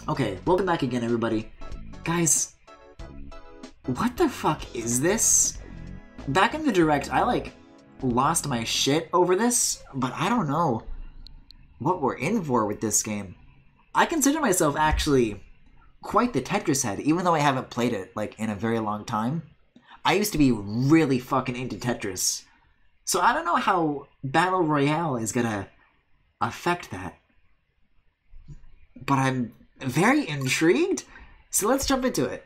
Okay, welcome back again, everybody. Guys, what the fuck is this? Back in the direct, I, like, lost my shit over this, but I don't know what we're in for with this game. I consider myself actually quite the Tetris head, even though I haven't played it, like, in a very long time. I used to be really fucking into Tetris. So I don't know how Battle Royale is gonna affect that. But I'm very intrigued, so let's jump into it.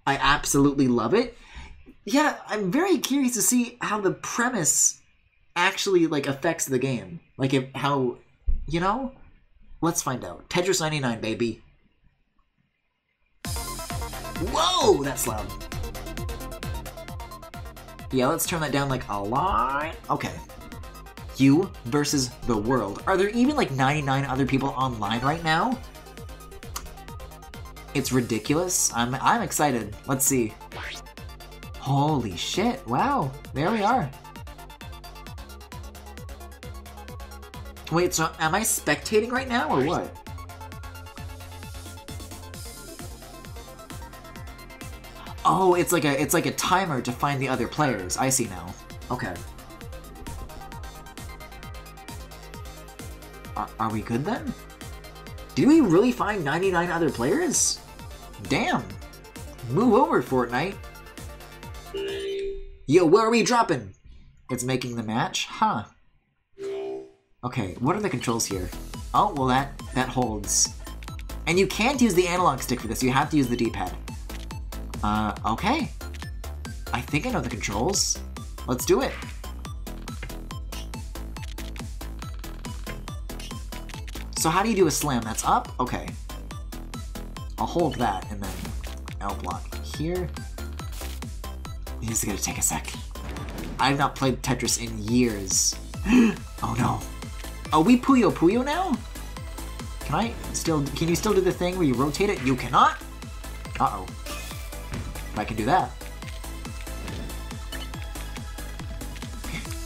I absolutely love it. Yeah, I'm very curious to see how the premise actually, like, affects the game. Like, how, you know? Let's find out. Tetris 99, baby. Whoa, that's loud. Yeah, let's turn that down, like, a lot. Okay. You versus the world. Are there even, like, 99 other people online right now? It's ridiculous. I'm excited. Let's see. Holy shit. Wow. There we are. Wait, so am I spectating right now, or what? Oh, it's like a timer to find the other players. I see now. Okay. Are we good then? Did we really find 99 other players? Damn. Move over, Fortnite. Yo, where are we dropping? It's making the match? Huh. Okay, what are the controls here? Oh, well that holds. And you can't use the analog stick for this, you have to use the D-pad. Okay. I think I know the controls. Let's do it. So how do you do a slam? That's up? Okay. I'll hold that and then L block here. This is gonna take a sec. I've not played Tetris in years. Oh no. Are we Puyo Puyo now? Can you still do the thing where you rotate it? You cannot? Uh-oh. I can do that.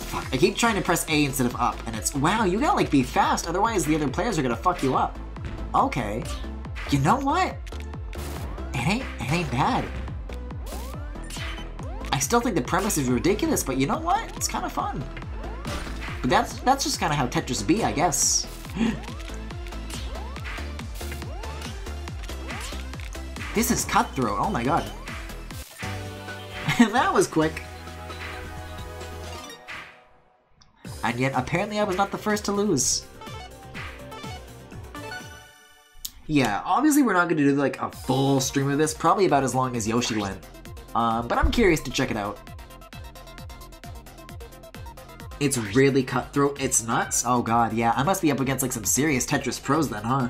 Fuck, I keep trying to press A instead of up, and it's, wow, you gotta, like, be fast, otherwise the other players are gonna fuck you up. Okay. You know what? It ain't bad. I still think the premise is ridiculous, but you know what? It's kind of fun. But that's just kind of how Tetris be, I guess. This is cutthroat, oh my god. That was quick. And yet, apparently I was not the first to lose. Yeah, obviously we're not going to do like a full stream of this, probably about as long as Yoshi went. But I'm curious to check it out. It's really cutthroat, it's nuts? Oh god, yeah, I must be up against like some serious Tetris pros then, huh?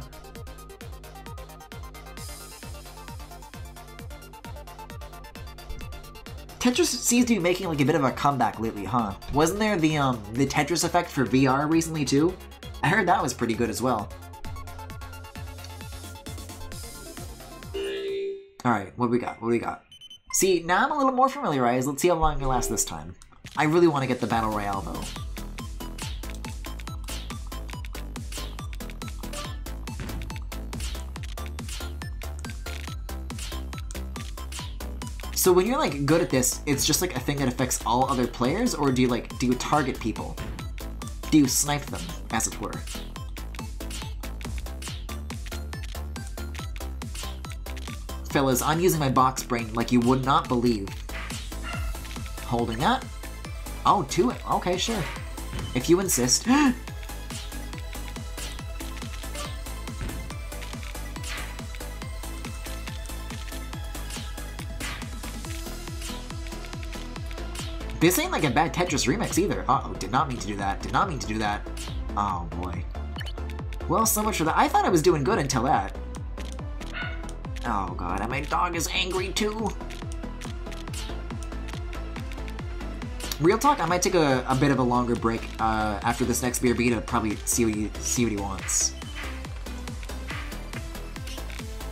Tetris seems to be making like a bit of a comeback lately, huh? Wasn't there the Tetris effect for VR recently too? I heard that was pretty good as well. Alright, what do we got? What do we got? See, now I'm a little more familiarized. Let's see how long it lasts this time. I really want to get the Battle Royale though. So when you're like good at this, it's just like a thing that affects all other players, or do you target people? Do you snipe them, as it were? Fellas, I'm using my box brain like you would not believe. Holding that. Oh, to it. Okay, sure. If you insist. This ain't like a bad Tetris remix either. Uh-oh, did not mean to do that. Did not mean to do that. Oh boy. Well, so much for that. I thought I was doing good until that. Oh god, and my dog is angry too. Real talk, I might take a bit of a longer break after this next BRB to probably see what he wants.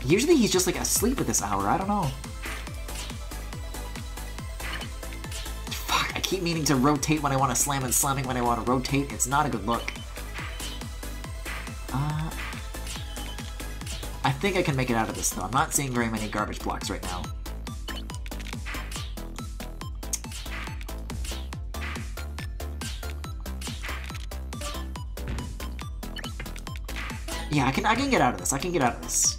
Usually he's just like asleep at this hour, I don't know. Fuck, I keep meaning to rotate when I want to slam and slamming when I want to rotate. It's not a good look. I think I can make it out of this, though. I'm not seeing very many garbage blocks right now. Yeah, I can get out of this. I can get out of this.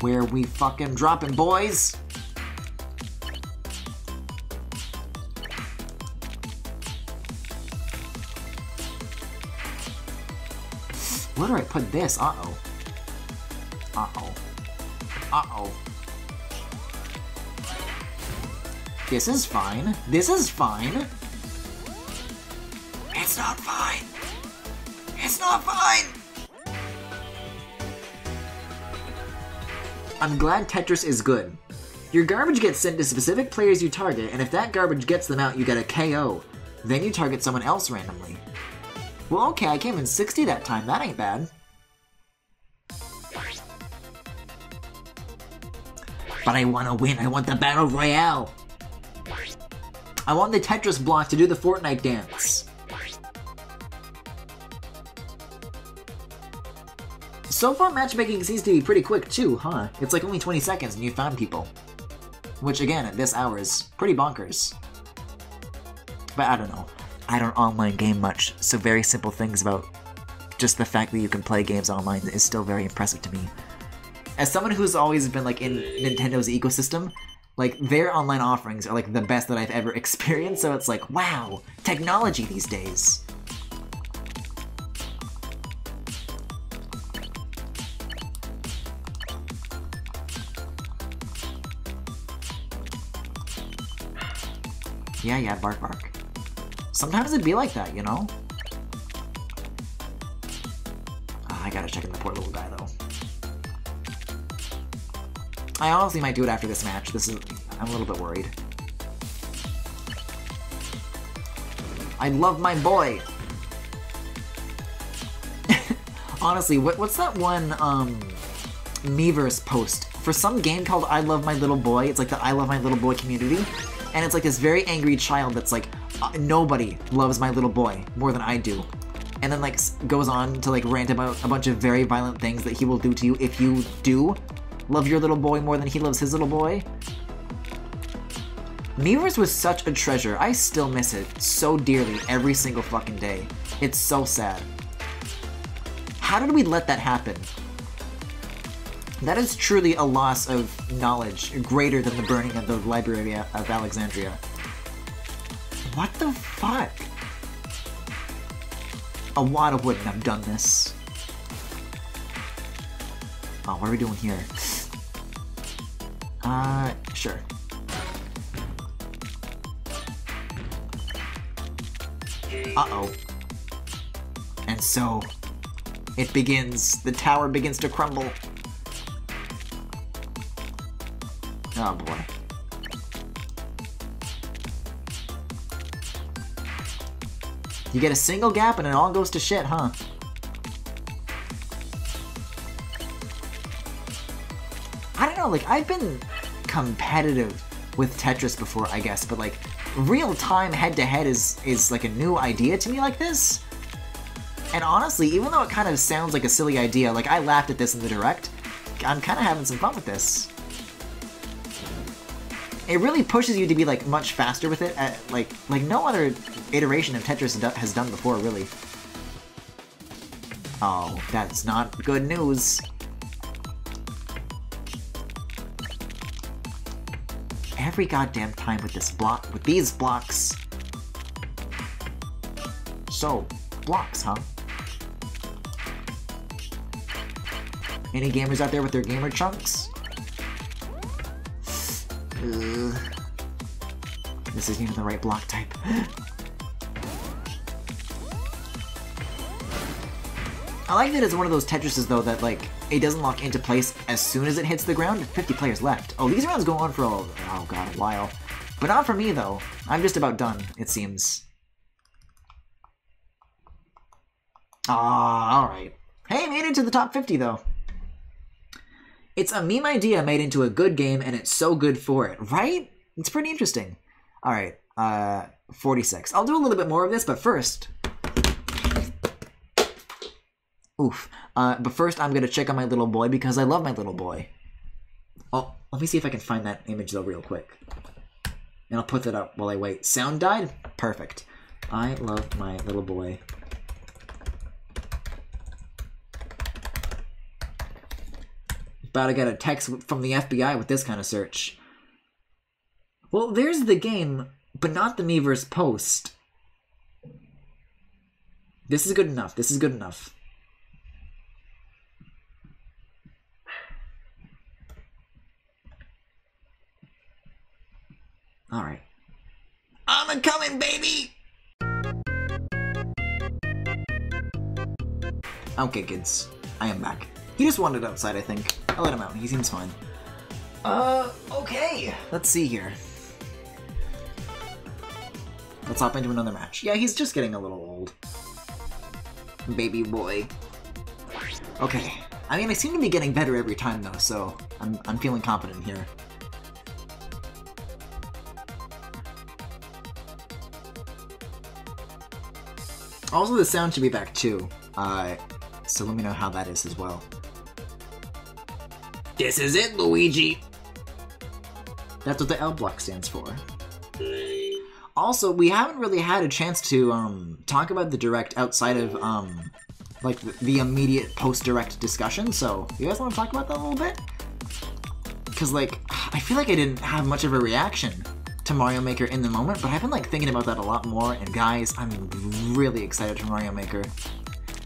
Where we fucking dropping, boys? Where do I put this? Uh-oh. Uh-oh. Uh-oh. This is fine. This is fine. It's not fine. It's not fine. I'm glad Tetris is good. Your garbage gets sent to specific players you target, and if that garbage gets them out, you get a KO. Then you target someone else randomly. Well, okay, I came in 60 that time. That ain't bad. But I want to win. I want the Battle Royale. I want the Tetris block to do the Fortnite dance. So far, matchmaking seems to be pretty quick too, huh? It's like only 20 seconds and you found people. Which, again, at this hour is pretty bonkers. But I don't know. I don't online game much, so very simple things about just the fact that you can play games online is still very impressive to me. As someone who's always been like in Nintendo's ecosystem, like their online offerings are like the best that I've ever experienced, so it's like, wow, technology these days. Yeah, bark bark. Sometimes it'd be like that, you know? I gotta check in the poor little guy, though. I honestly might do it after this match. I'm a little bit worried. I love my boy! Honestly, what's that one, Miiverse post? For some game called I Love My Little Boy, it's like the I Love My Little Boy community, and it's like this very angry child that's like, nobody loves my little boy more than I do. And then like goes on to like rant about a bunch of very violent things that he will do to you if you do love your little boy more than he loves his little boy. Miiverse was such a treasure. I still miss it so dearly every single fucking day. It's so sad. How did we let that happen? That is truly a loss of knowledge greater than the burning of the Library of Alexandria. What the fuck? A Wada wouldn't have done this. Oh, what are we doing here? Sure. Uh-oh. And so, it begins. The tower begins to crumble. Oh boy. You get a single gap and it all goes to shit, huh? I don't know, like, I've been competitive with Tetris before, I guess, but like, real-time head-to-head is like a new idea to me like this. And honestly, even though it kind of sounds like a silly idea, like, I laughed at this in the direct, I'm kind of having some fun with this. It really pushes you to be like much faster with it, at, like no other iteration of Tetris has done before, really. Oh, that's not good news. Every goddamn time with this block, with these blocks. So, blocks, huh? Any gamers out there with their gamer chunks? This isn't even the right block type. I like that it's one of those Tetrises, though, that, like, it doesn't lock into place as soon as it hits the ground. 50 players left. Oh, these rounds go on for, oh god, a while. But not for me, though. I'm just about done, it seems. Ah, alright. Hey, made it to the top 50, though. It's a meme idea made into a good game, and it's so good for it, right? It's pretty interesting. Alright, 46. I'll do a little bit more of this, but first... Oof. But first I'm gonna check on my little boy because I love my little boy. Oh, let me see if I can find that image though real quick. And I'll put that up while I wait. Sound died? Perfect. I love my little boy. About to get a text from the FBI with this kind of search. Well, there's the game, but not the Miiverse post. This is good enough. This is good enough. Alright. I'm a-coming, baby! Okay, kids. I am back. He just wandered outside, I think. I'll let him out. He seems fine. Okay. Let's see here. Let's hop into another match. Yeah, he's just getting a little old. Baby boy. Okay. I mean, I seem to be getting better every time, though, so I'm feeling confident here. Also, the sound should be back, too. So let me know how that is as well. This is it, Luigi! That's what the L block stands for. Also, we haven't really had a chance to talk about the Direct outside of like the immediate post-Direct discussion, so you guys want to talk about that a little bit? Because like, I feel like I didn't have much of a reaction to Mario Maker in the moment, but I've been like thinking about that a lot more, and guys, I'm really excited for Mario Maker.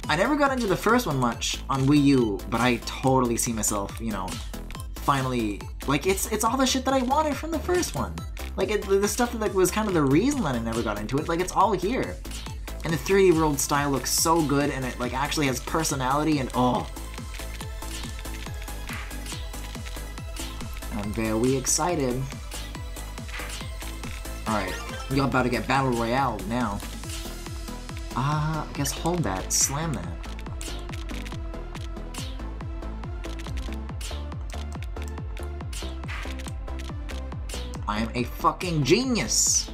I never got into the first one much on Wii U, but I totally see myself, you know, finally, like, it's all the shit that I wanted from the first one. Like, the stuff that like, was kind of the reason that I never got into it, like, it's all here. And the 3D world style looks so good, and it, like, actually has personality, and oh. I'm very excited. Alright, you're about to get Battle Royale now. I guess hold that, slam that. I am a fucking genius!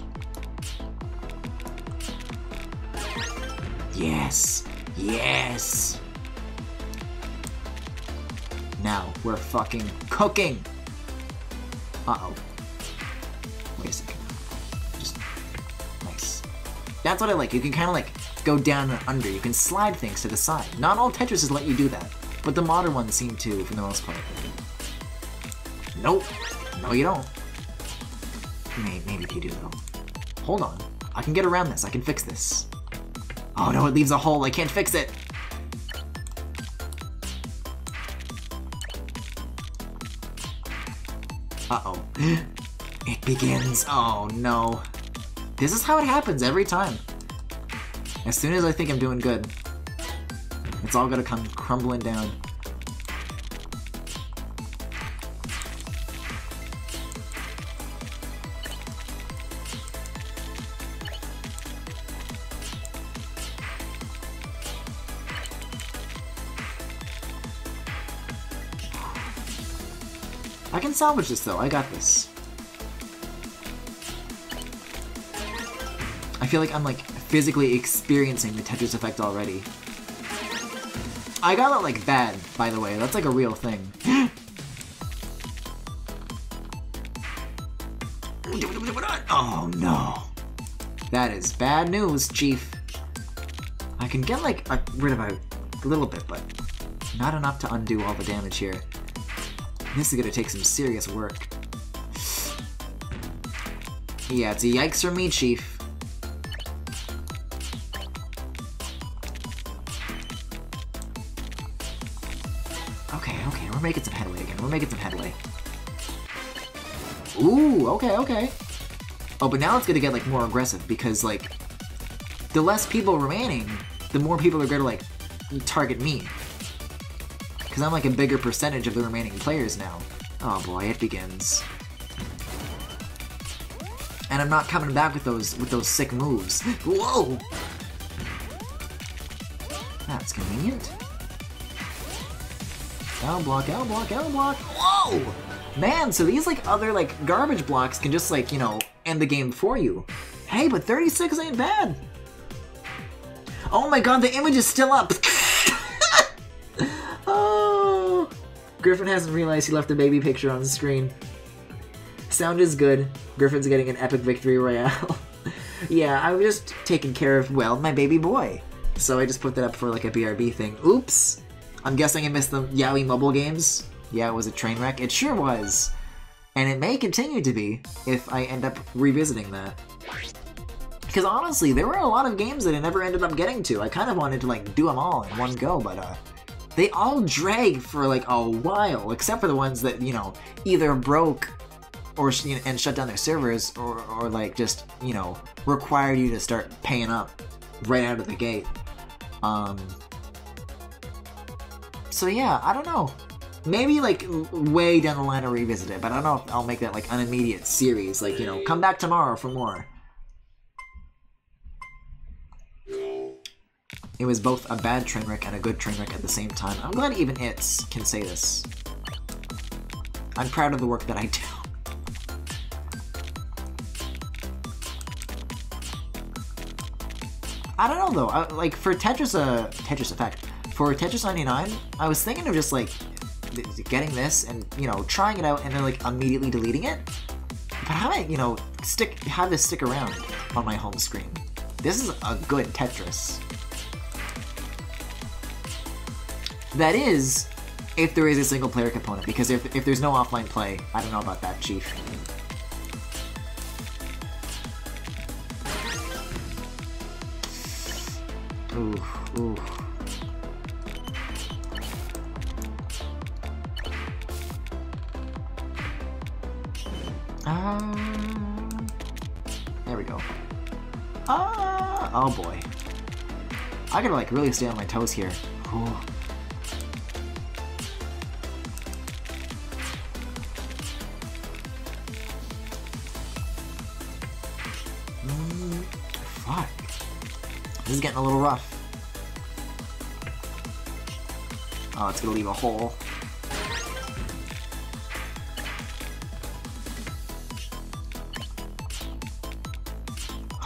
Yes! Yes! Now, we're fucking cooking! Uh-oh. Wait a second. Just... nice. That's what I like, you can kind of like go down and under. You can slide things to the side. Not all Tetrises let you do that, but the modern ones seem to, for the most part. Nope. No, you don't. Maybe you do, though. Hold on. I can get around this. I can fix this. Oh no, it leaves a hole. I can't fix it. Uh-oh. It begins. Oh no. This is how it happens every time. As soon as I think I'm doing good, it's all gonna come crumbling down. I can salvage this though, I got this. I feel like I'm like physically experiencing the Tetris effect already. I got it like bad, by the way, that's like a real thing. Oh no. That is bad news, Chief. I can get like rid of a little bit, but not enough to undo all the damage here. This is gonna take some serious work. Yeah, it's a yikes from me, Chief. Okay, we're making some headway again. We're making some headway. Ooh, okay. Oh, but now it's gonna get, like, more aggressive, because, like, the less people remaining, the more people are gonna, like, target me. Because I'm, like, a bigger percentage of the remaining players now. Oh boy, it begins. And I'm not coming back with those sick moves. Whoa! That's convenient. L block, L block, L block. Whoa! Man, so these like other like garbage blocks can just like, you know, end the game for you. Hey, but 36 ain't bad. Oh my god, the image is still up. Griffin hasn't realized he left a baby picture on the screen. Sound is good. Griffin's getting an epic victory royale. Yeah, I was just taking care of, well, my baby boy. So I just put that up for like a BRB thing. Oops! I'm guessing I missed the Yaoi mobile games. Yeah, it was a train wreck. It sure was. And it may continue to be if I end up revisiting that. Because honestly, there were a lot of games that I never ended up getting to. I kind of wanted to like do them all in one go, but they all drag for like a while, except for the ones that, you know, either broke or and shut down their servers, or like just, you know, required you to start paying up right out of the gate. So yeah, I don't know. Maybe like way down the line I'll revisit it, but I don't know if I'll make that like an immediate series, like, you know, come back tomorrow for more. It was both a bad train wreck and a good train wreck at the same time. I'm glad even It's can say this. I'm proud of the work that I do. I don't know though, like for Tetris Effect, for Tetris 99, I was thinking of just like getting this and, you know, trying it out and then like immediately deleting it. But how do I, you know, have this stick around on my home screen? This is a good Tetris. That is, if there is a single player component, because if there's no offline play, I don't know about that, Chief. Ooh, ooh. There we go. Oh boy. I gotta like really stay on my toes here. Ooh. Fuck. This is getting a little rough. Oh, it's gonna leave a hole.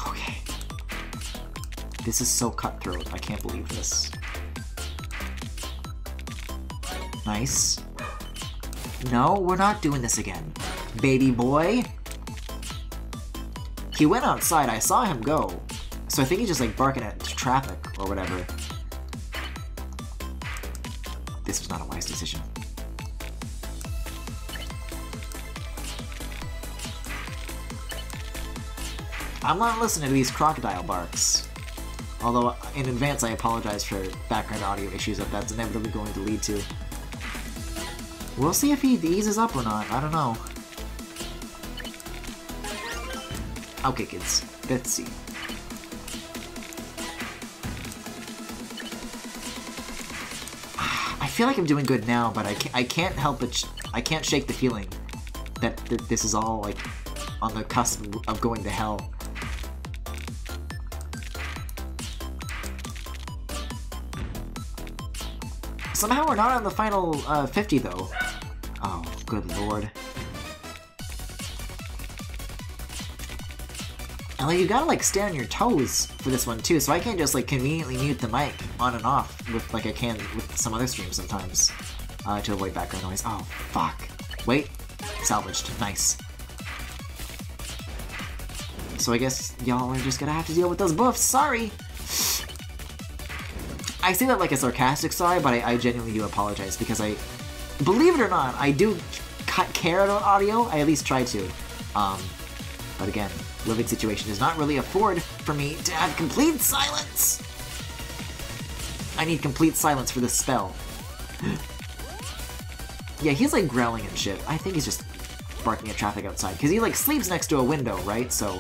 Okay. This is so cutthroat. I can't believe this. Nice. No, we're not doing this again. Baby boy. He went outside, I saw him go. So I think he's just like barking at traffic or whatever. This was not a wise decision. I'm not listening to these crocodile barks. Although, in advance, I apologize for background audio issues that that's inevitably going to lead to. We'll see if he eases up or not, I don't know. Okay, kids, let's see. I feel like I'm doing good now, but I can't help it. I can't shake the feeling that this is all like on the cusp of going to hell. Somehow we're not on the final 50 though. Oh, good lord. And like, you gotta like stay on your toes for this one too, so I can't just like conveniently mute the mic on and off with like I can with some other streams sometimes to avoid background noise. Oh fuck! Wait, salvaged. Nice. So I guess y'all are just gonna have to deal with those buffs. Sorry. I say that like a sarcastic sorry, but I genuinely do apologize because I, believe it or not, I do care about audio. I at least try to. But again, living situation does not really afford for me to have complete silence. I need complete silence for this spell. Yeah, he's like growling and shit. I think he's just barking at traffic outside because he like sleeps next to a window, right? So.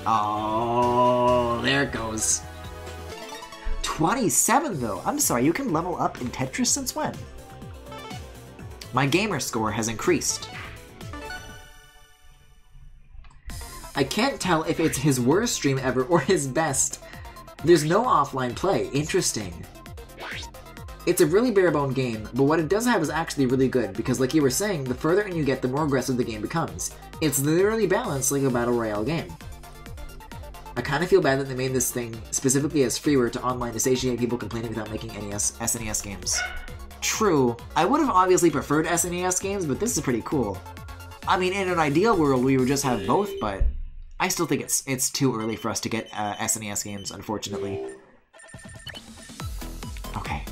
Oh, there it goes. 27 though. I'm sorry, you can level up in Tetris since when? My gamer score has increased. I can't tell if it's his worst stream ever or his best. There's no offline play. Interesting. It's a really bare-bone game, but what it does have is actually really good, because like you were saying, the further in you get, the more aggressive the game becomes. It's literally balanced like a Battle Royale game. I kind of feel bad that they made this thing specifically as freeware to online to satiate people complaining without making SNES games. True. I would have obviously preferred SNES games, but this is pretty cool. I mean, in an ideal world, we would just have both, but I still think it's too early for us to get SNES games, unfortunately. Okay.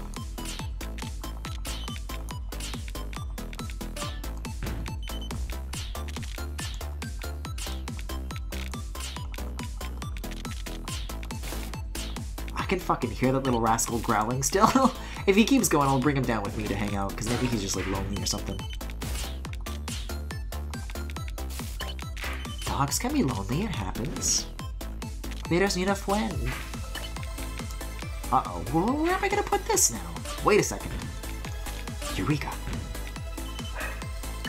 I can fucking hear that little rascal growling still. If he keeps going, I'll bring him down with me to hang out, because maybe he's just like lonely or something. Dogs can be lonely, it happens. They just need a friend. Uh-oh, well, where am I gonna put this now? Wait a second. Eureka.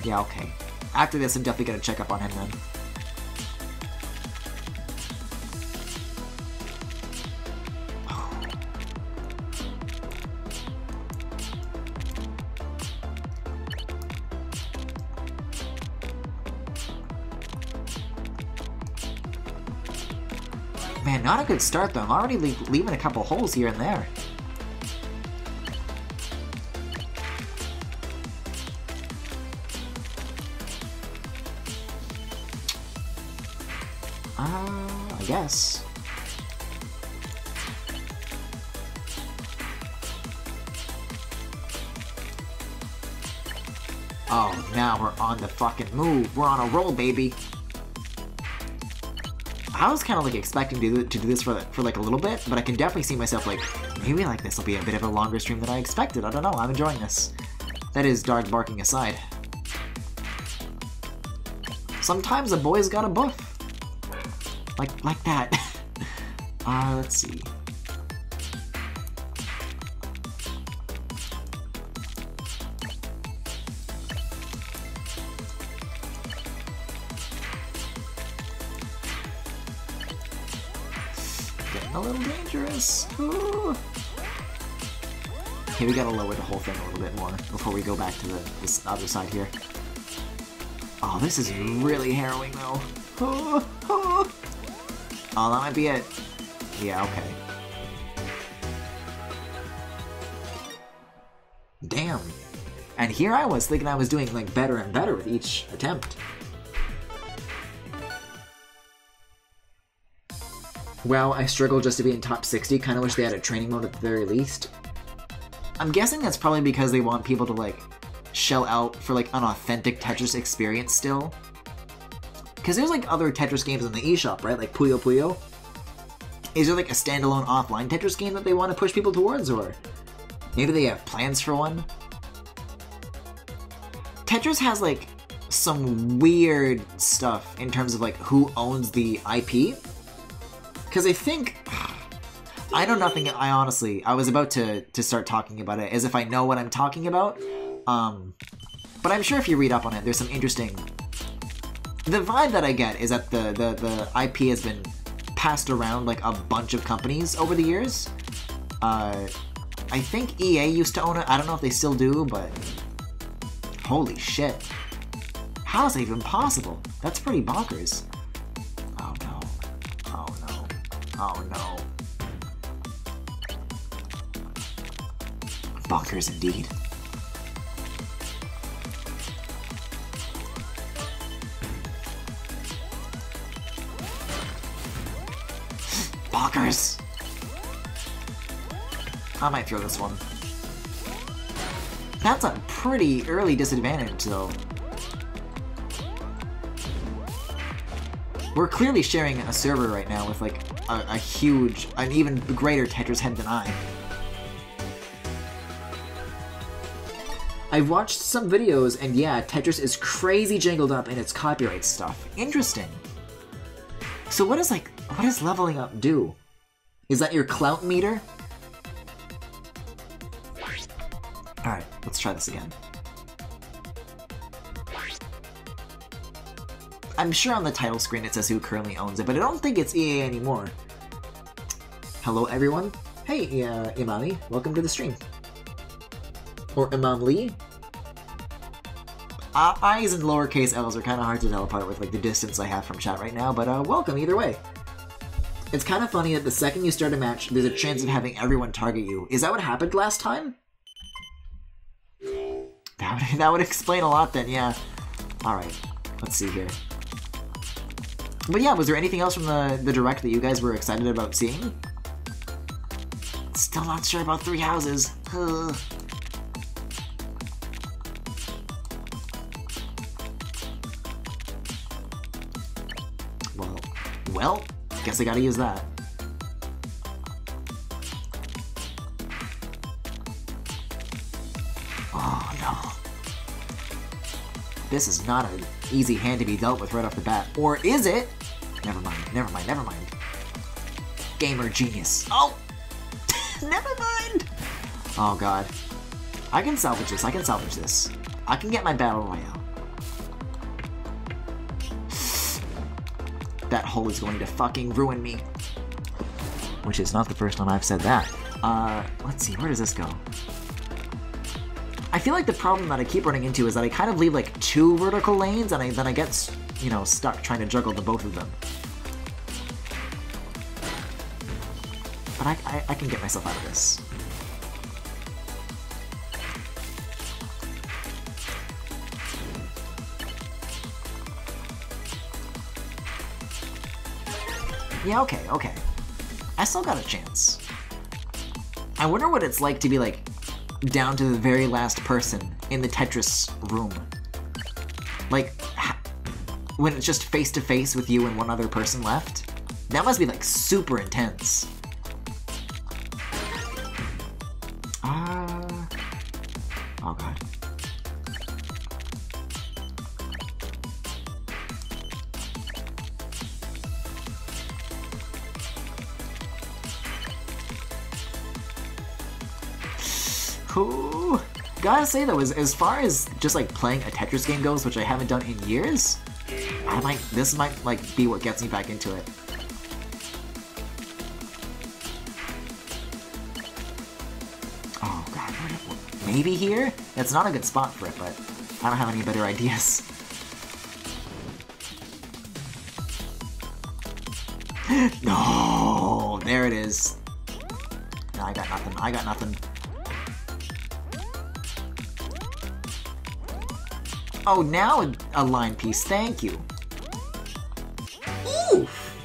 Yeah, okay. After this, I'm definitely gonna check up on him then. Man, not a good start though. I'm already leaving a couple holes here and there. I guess. Oh, now we're on the fucking move. We're on a roll, baby. I was kind of like expecting to do this for like a little bit, but I can definitely see myself like, maybe like this will be a bit of a longer stream than I expected. I don't know, I'm enjoying this. That is dog barking aside. Sometimes a boy's got a buff. Like that. Let's see. Getting a little dangerous. Ooh. Okay, we gotta lower the whole thing a little bit more before we go back to this other side here. Oh, this is really harrowing though. Oh, that might be it. Yeah, okay. Damn. And here I was thinking I was doing like better and better with each attempt. Wow, I struggle just to be in top 60. Kinda wish they had a training mode at the very least. I'm guessing that's probably because they want people to like shell out for like an authentic Tetris experience still. Because there's like other Tetris games in the eShop, right? Like Puyo Puyo. Is there like a standalone offline Tetris game that they want to push people towards, or maybe they have plans for one? Tetris has like some weird stuff in terms of like who owns the IP. Because I think, I know nothing, I was about to start talking about it as if I know what I'm talking about. But I'm sure if you read up on it, there's some interesting... The vibe that I get is that the IP has been passed around like a bunch of companies over the years. I think EA used to own it. I don't know if they still do, but holy shit. How is that even possible? That's pretty bonkers. Oh no. Oh no. Oh no. Bonkers indeed. Bonkers! I might throw this one. That's a pretty early disadvantage, though. We're clearly sharing a server right now with, like, a huge, an even greater Tetris head than I. I've watched some videos, and yeah, Tetris is crazy jangled up in its copyright stuff. Interesting. So what does leveling up do? Is that your clout meter? Alright, let's try this again. I'm sure on the title screen it says who currently owns it, but I don't think it's EA anymore. Hello everyone. Hey, Imami, welcome to the stream. Or Imam Lee. I's and lowercase L's are kind of hard to tell apart with like the distance I have from chat right now, but welcome either way. It's kind of funny that the second you start a match, there's a chance of having everyone target you. Is that what happened last time? That would explain a lot then, yeah. Alright, let's see here. But yeah, was there anything else from the Direct that you guys were excited about seeing? Still not sure about Three Houses. Well, guess I gotta use that. Oh no. This is not an easy hand to be dealt with right off the bat. Or is it? Never mind, never mind, never mind. Gamer genius. Oh! Never mind! Oh god. I can salvage this, I can salvage this. I can get my Battle Royale. That hole is going to fucking ruin me. Which is not the first time I've said that. Let's see, where does this go? I feel like the problem that I keep running into is that I kind of leave like 2 vertical lanes and then I get, you know, stuck trying to juggle the both of them. But I can get myself out of this. Yeah, okay. I still got a chance. I wonder what it's like to be, like, down to the very last person in the Tetris room. Like, when it's just face-to-face with you and one other person left. That must be, like, super intense. Oh god. Ooh. Gotta say though, as far as just like playing a Tetris game goes, which I haven't done in years, this might like be what gets me back into it. Oh god, maybe here? It's not a good spot for it, but I don't have any better ideas. No, there it is. No, I got nothing. Oh, now a line piece, thank you. Oof!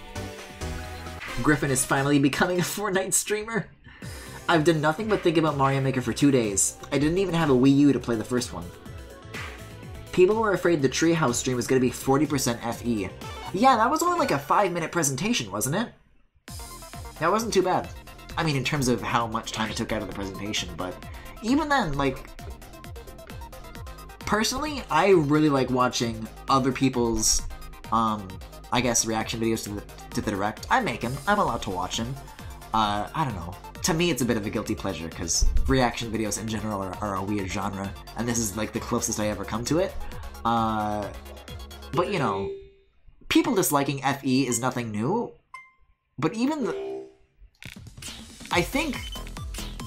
Griffin is finally becoming a Fortnite streamer. I've done nothing but think about Mario Maker for 2 days. I didn't even have a Wii U to play the first one. People were afraid the Treehouse stream was going to be 40% FE. Yeah, that was only like a 5-minute presentation, wasn't it? That wasn't too bad. I mean, in terms of how much time it took out of the presentation, but even then, like... Personally, I really like watching other people's, I guess, reaction videos to the Direct. I make them. I'm allowed to watch them. I don't know. To me, it's a bit of a guilty pleasure, because reaction videos in general are a weird genre, and this is, like, the closest I ever come to it. But, you know, people disliking FE is nothing new, but even I think,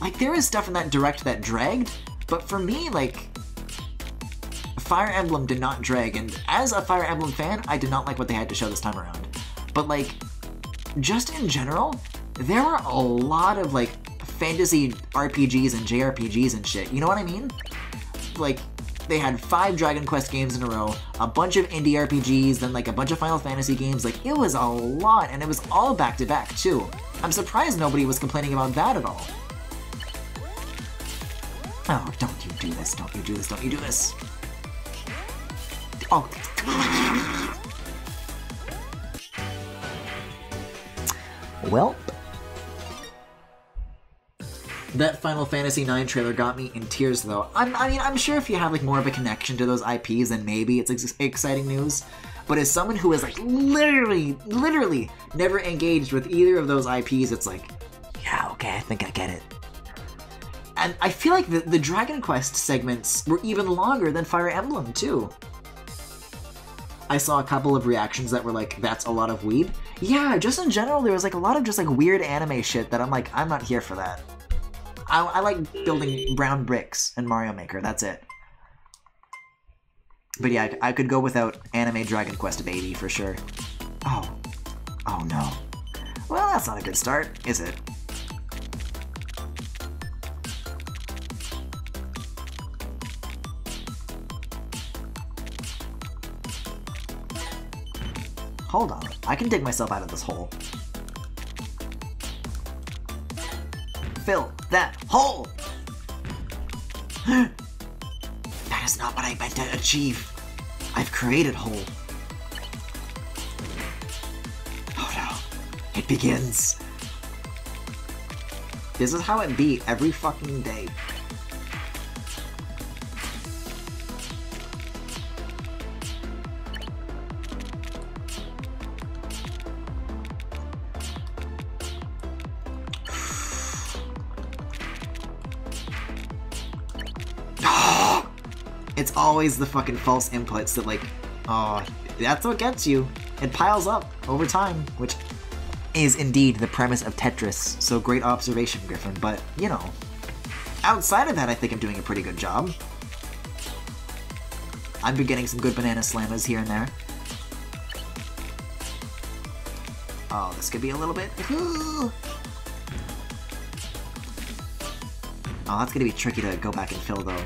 like, there is stuff in that Direct that dragged, but for me, like... Fire Emblem did not drag, and as a Fire Emblem fan, I did not like what they had to show this time around. But, like, just in general, there were a lot of, like, fantasy RPGs and JRPGs and shit, you know what I mean? Like, they had 5 Dragon Quest games in a row, a bunch of indie RPGs, then, like, a bunch of Final Fantasy games, like, it was a lot, and it was all back-to-back, too. I'm surprised nobody was complaining about that at all. Oh, don't you do this, don't you do this, don't you do this. Oh. Well. That Final Fantasy IX trailer got me in tears, though. I mean, I'm sure if you have like more of a connection to those IPs, then maybe it's exciting news. But as someone who has like literally never engaged with either of those IPs, it's like, yeah, okay, I think I get it. And I feel like the Dragon Quest segments were even longer than Fire Emblem, too. I saw a couple of reactions that were like, that's a lot of weeb. Yeah, just in general, there was like a lot of just like weird anime shit that I'm like, I'm not here for that. I like building brown bricks in Mario Maker, that's it. But yeah, I could go without anime Dragon Quest baby for sure. Oh. Oh no. Well, that's not a good start, is it? Hold on. I can dig myself out of this hole. Fill that hole! That is not what I meant to achieve. I've created hole. Oh no. It begins. This is how it be every fucking day. It's always the fucking false inputs that, like, oh, that's what gets you. It piles up over time, which is indeed the premise of Tetris. So great observation, Griffin, but, you know, outside of that, I think I'm doing a pretty good job. I've been getting some good banana slammers here and there. Oh, this could be a little bit... Oh, that's gonna be tricky to go back and fill, though.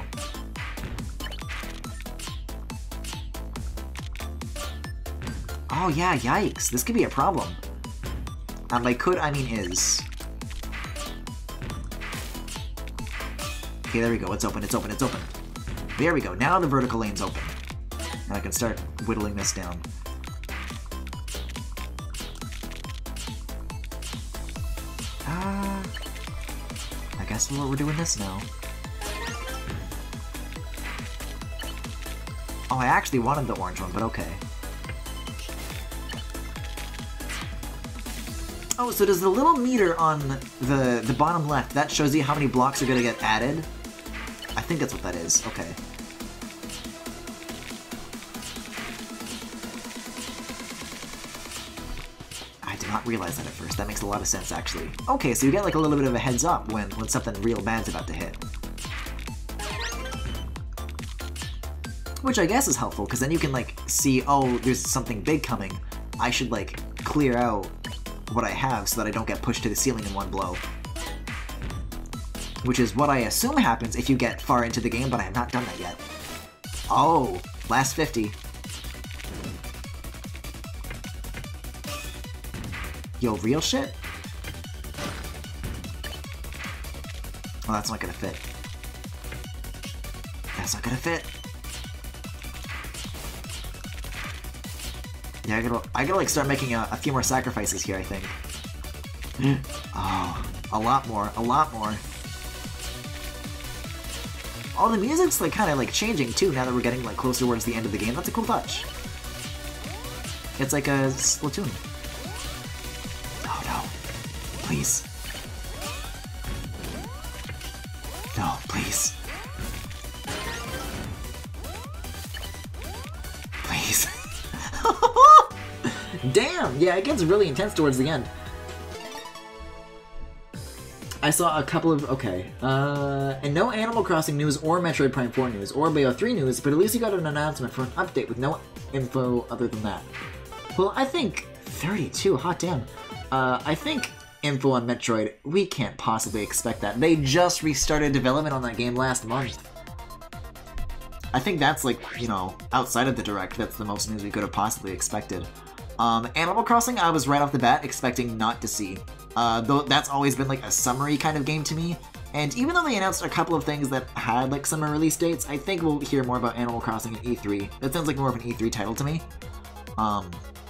Oh yeah, yikes. This could be a problem. And by could, I mean is. Okay, there we go. It's open, it's open, it's open. There we go. Now the vertical lane's open. And I can start whittling this down. I guess we're doing this now. Oh, I actually wanted the orange one, but okay. Oh, so does the little meter on the bottom left, that shows you how many blocks are gonna get added? I think that's what that is. Okay. I did not realize that at first. That makes a lot of sense, actually. Okay, so you get like a little bit of a heads up when something real bad's about to hit. Which I guess is helpful, because then you can like see, oh, there's something big coming. I should like clear out what I have so that I don't get pushed to the ceiling in one blow. Which is what I assume happens if you get far into the game, but I have not done that yet. Oh, last 50. Yo, real shit? Oh, that's not gonna fit. That's not gonna fit. Yeah, I gotta like start making a few more sacrifices here, I think. Oh, a lot more, a lot more. Oh, the music's like kind of like changing too now that we're getting like closer towards the end of the game. That's a cool touch. It's like a Splatoon. Oh no, please. No, please. Please. Damn! Yeah, it gets really intense towards the end. I saw a couple of... okay. And no Animal Crossing news or Metroid Prime 4 news or Bayo 3 news, but at least you got an announcement for an update with no info other than that. Well, I think... 32, hot damn. I think info on Metroid, we can't possibly expect that. They just restarted development on that game last month. I think that's like, you know, outside of the Direct, that's the most news we could have possibly expected. Animal Crossing, I was right off the bat expecting not to see. Though that's always been like a summery kind of game to me. And even though they announced a couple of things that had like summer release dates, I think we'll hear more about Animal Crossing at E3. That sounds like more of an E3 title to me.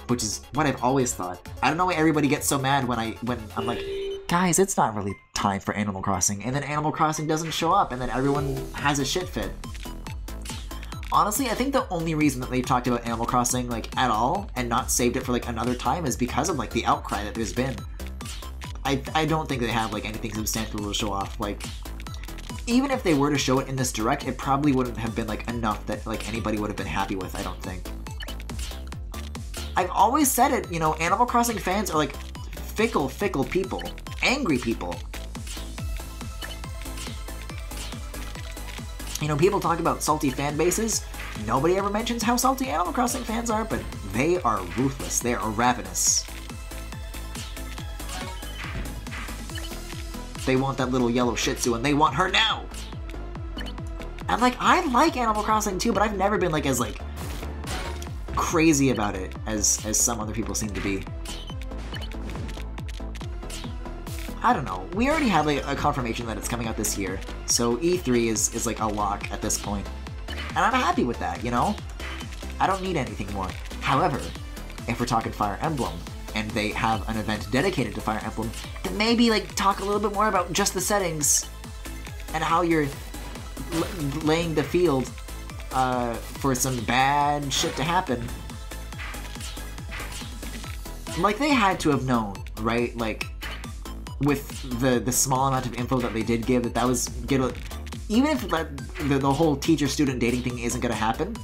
Which is what I've always thought. I don't know why everybody gets so mad when I'm like, guys, it's not really time for Animal Crossing, and then Animal Crossing doesn't show up, and then everyone has a shit fit. Honestly, I think the only reason that they've talked about Animal Crossing, like, at all, and not saved it for, like, another time is because of, like, the outcry that there's been. I don't think they have, like, anything substantial to show off. Like, even if they were to show it in this Direct, it probably wouldn't have been, like, enough that, like, anybody would have been happy with, I don't think. I've always said it, you know, Animal Crossing fans are, like, fickle people. Angry people. You know, people talk about salty fan bases. Nobody ever mentions how salty Animal Crossing fans are, but they are ruthless. They are ravenous. They want that little yellow Shih Tzu, and they want her now! And, like, I like Animal Crossing too, but I've never been, like, as, like, crazy about it as some other people seem to be. I don't know. We already have like a confirmation that it's coming out this year, so E3 is like a lock at this point. And I'm happy with that, you know? I don't need anything more. However, if we're talking Fire Emblem, and they have an event dedicated to Fire Emblem, then maybe like talk a little bit more about just the settings and how you're laying the field for some bad shit to happen. Like, they had to have known, right? Like, with the small amount of info that they did give, that was gonna... Even if the whole teacher-student dating thing isn't gonna happen,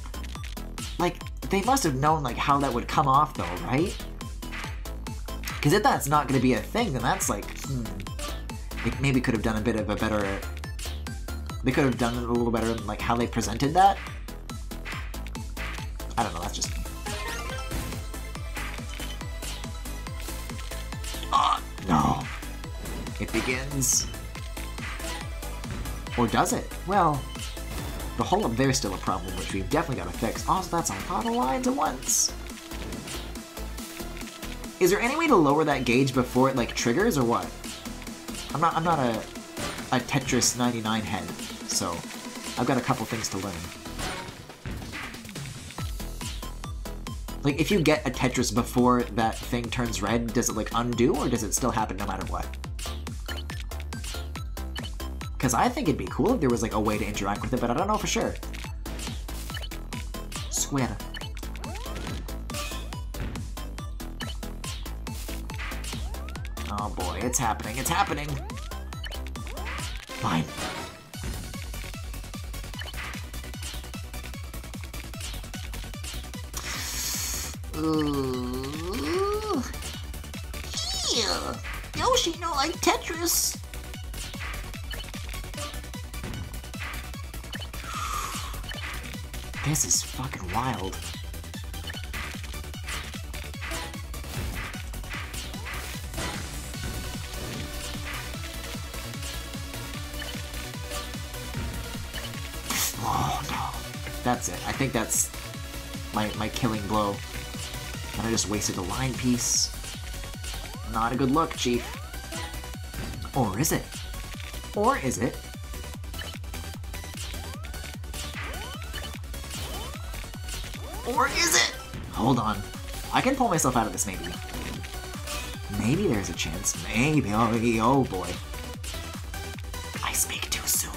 like, they must have known, like, how that would come off, though, right? Because if that's not gonna be a thing, then that's, like, they maybe could have done a bit of a better... They could have done it a little better in, like, how they presented that. I don't know, that's just me. Oh, no. It begins. Or does it? Well, the hole up there's still a problem, which we've definitely got to fix. Also, that's a lot of lines at once. Is there any way to lower that gauge before it, like, triggers, or what? I'm not a Tetris 99 head, so I've got a couple things to learn. Like, if you get a Tetris before that thing turns red, does it, like, undo, or does it still happen no matter what? Because I think it'd be cool if there was, like, a way to interact with it, but I don't know for sure. Swear. Oh boy, it's happening, it's happening! Fine. Yeah. Yoshi, no, like Tetris. This is fucking wild. Oh no. That's it. I think that's my killing blow. And I just wasted a line piece. Not a good look, Chief. Or is it? Or is it? Or is it? Hold on. I can pull myself out of this, maybe. Maybe there's a chance. Maybe. Oh boy. I speak too soon.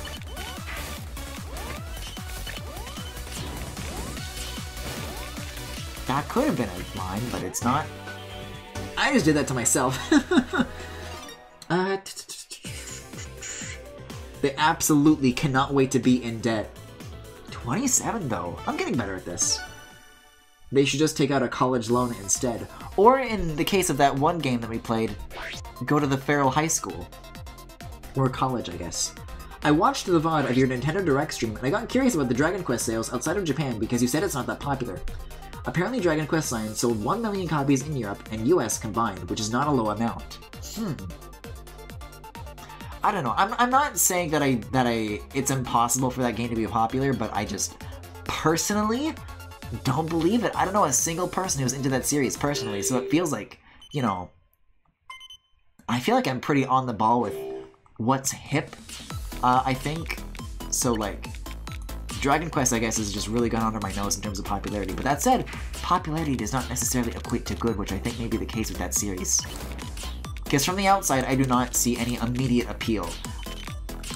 That could have been a line, but it's not. I just did that to myself. They absolutely cannot wait to be in debt. 27 though. I'm getting better at this. They should just take out a college loan instead. Or in the case of that one game that we played, go to the Feral High School. Or college, I guess. I watched the VOD of your Nintendo Direct stream, and I got curious about the Dragon Quest sales outside of Japan because you said it's not that popular. Apparently Dragon Quest Line sold 1 million copies in Europe and US combined, which is not a low amount. I don't know. I'm not saying that it's impossible for that game to be popular, but I just personally don't believe it. I don't know a single person who's into that series personally, so it feels like, you know, I feel like I'm pretty on the ball with what's hip, I think. So, like, Dragon Quest, I guess, has just really gone under my nose in terms of popularity. But that said, popularity does not necessarily equate to good, which I think may be the case with that series. Because from the outside, I do not see any immediate appeal.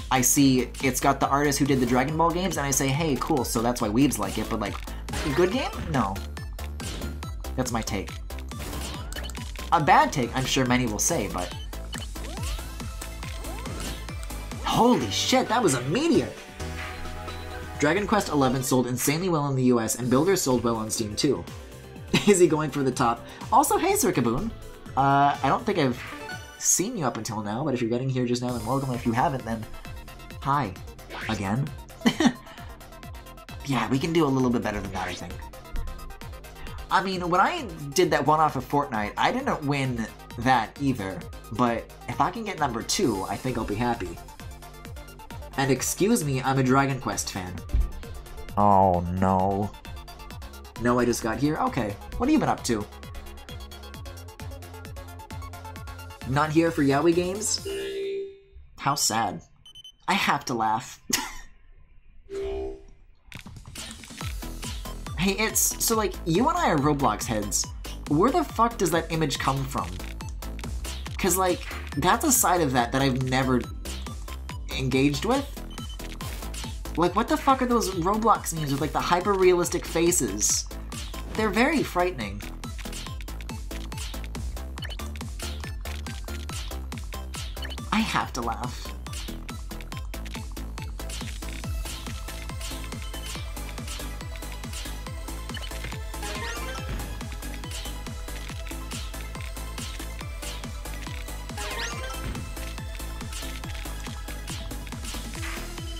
I see it's got the artist who did the Dragon Ball games, and I say, hey, cool, so that's why weebs like it, but, like, good game? No. That's my take. A bad take, I'm sure many will say, but... Holy shit, that was immediate! Dragon Quest XI sold insanely well in the US, and Builders sold well on Steam too. Is he going for the top? Also, hey, Sir Kaboon! I don't think I've seen you up until now, but if you're getting here just now, then welcome. If you haven't, then hi. Again. Yeah, we can do a little bit better than that, I think. I mean, when I did that one off of Fortnite, I didn't win that either, but if I can get number 2, I think I'll be happy. And excuse me, I'm a Dragon Quest fan. Oh no. No, I just got here? Okay. What have you been up to? Not here for yaoi games? How sad. I have to laugh. Hey, so like, you and I are Roblox heads. Where the fuck does that image come from? Cause like, that's a side of that I've never engaged with. Like, what the fuck are those Roblox memes with like the hyper-realistic faces? They're very frightening. I have to laugh.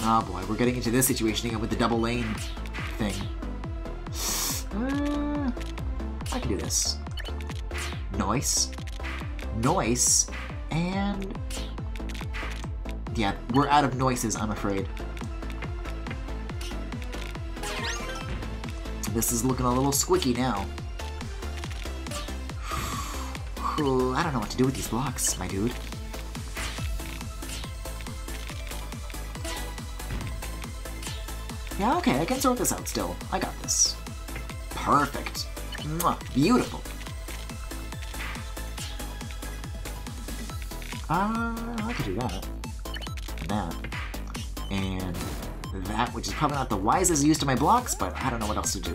Oh boy, we're getting into this situation again with the double lane thing. I can do this. Noise. Noise. And... yeah, we're out of noises, I'm afraid. This is looking a little squicky now. I don't know what to do with these blocks, my dude. Yeah, okay, I can sort this out still. I got this. Perfect. Mwah, beautiful. I could do that. And that. And that, which is probably not the wisest use of my blocks, but I don't know what else to do.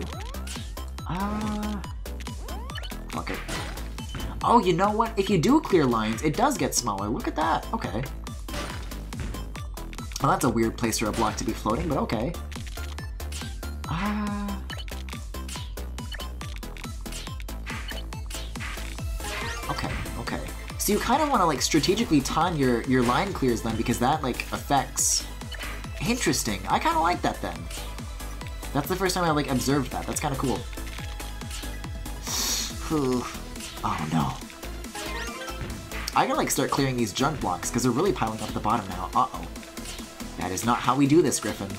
Fuck it. Oh, you know what? If you do clear lines, it does get smaller. Look at that. Okay. Well, that's a weird place for a block to be floating, but okay. Okay. So you kind of want to like strategically time your line clears then, because that like affects. Interesting. I kind of like that then. That's the first time I like observed that. That's kind of cool. Oh no. I gotta like start clearing these junk blocks because they're really piling up at the bottom now. Uh-oh. That is not how we do this, Griffin.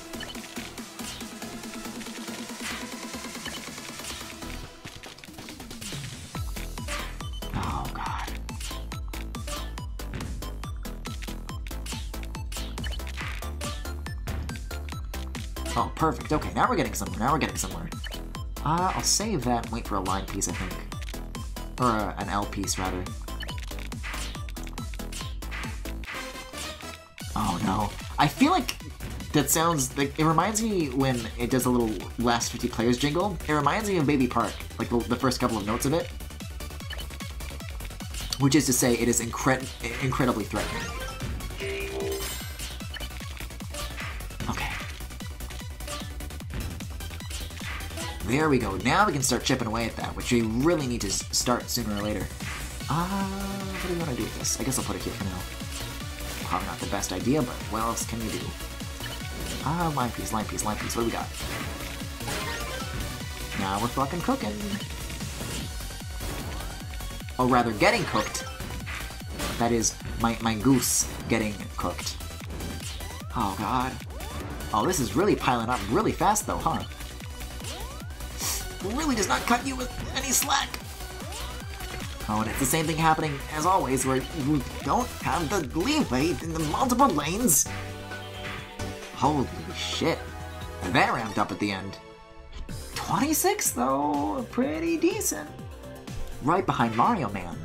Oh, perfect. Okay, now we're getting somewhere. I'll save that and wait for a line piece, I think. Or an L piece, rather. Oh no. I feel like that sounds like, it reminds me when it does a little last 50 players jingle. It reminds me of Baby Park, like the first couple of notes of it. Which is to say, it is incredibly threatening. There we go. Now we can start chipping away at that, which we really need to start sooner or later. What do we want to do with this? I guess I'll put it here for now. Probably not the best idea, but what else can you do? Line piece. What do we got? Now we're fucking cooking. Or rather, getting cooked. That is, my goose getting cooked. Oh god. Oh, this is really piling up really fast though, huh? Really does not cut you with any slack. Oh, and it's the same thing happening as always, where you don't have the leeway in the multiple lanes. Holy shit. And that ramped up at the end. 26 though, pretty decent. Right behind Mario Man.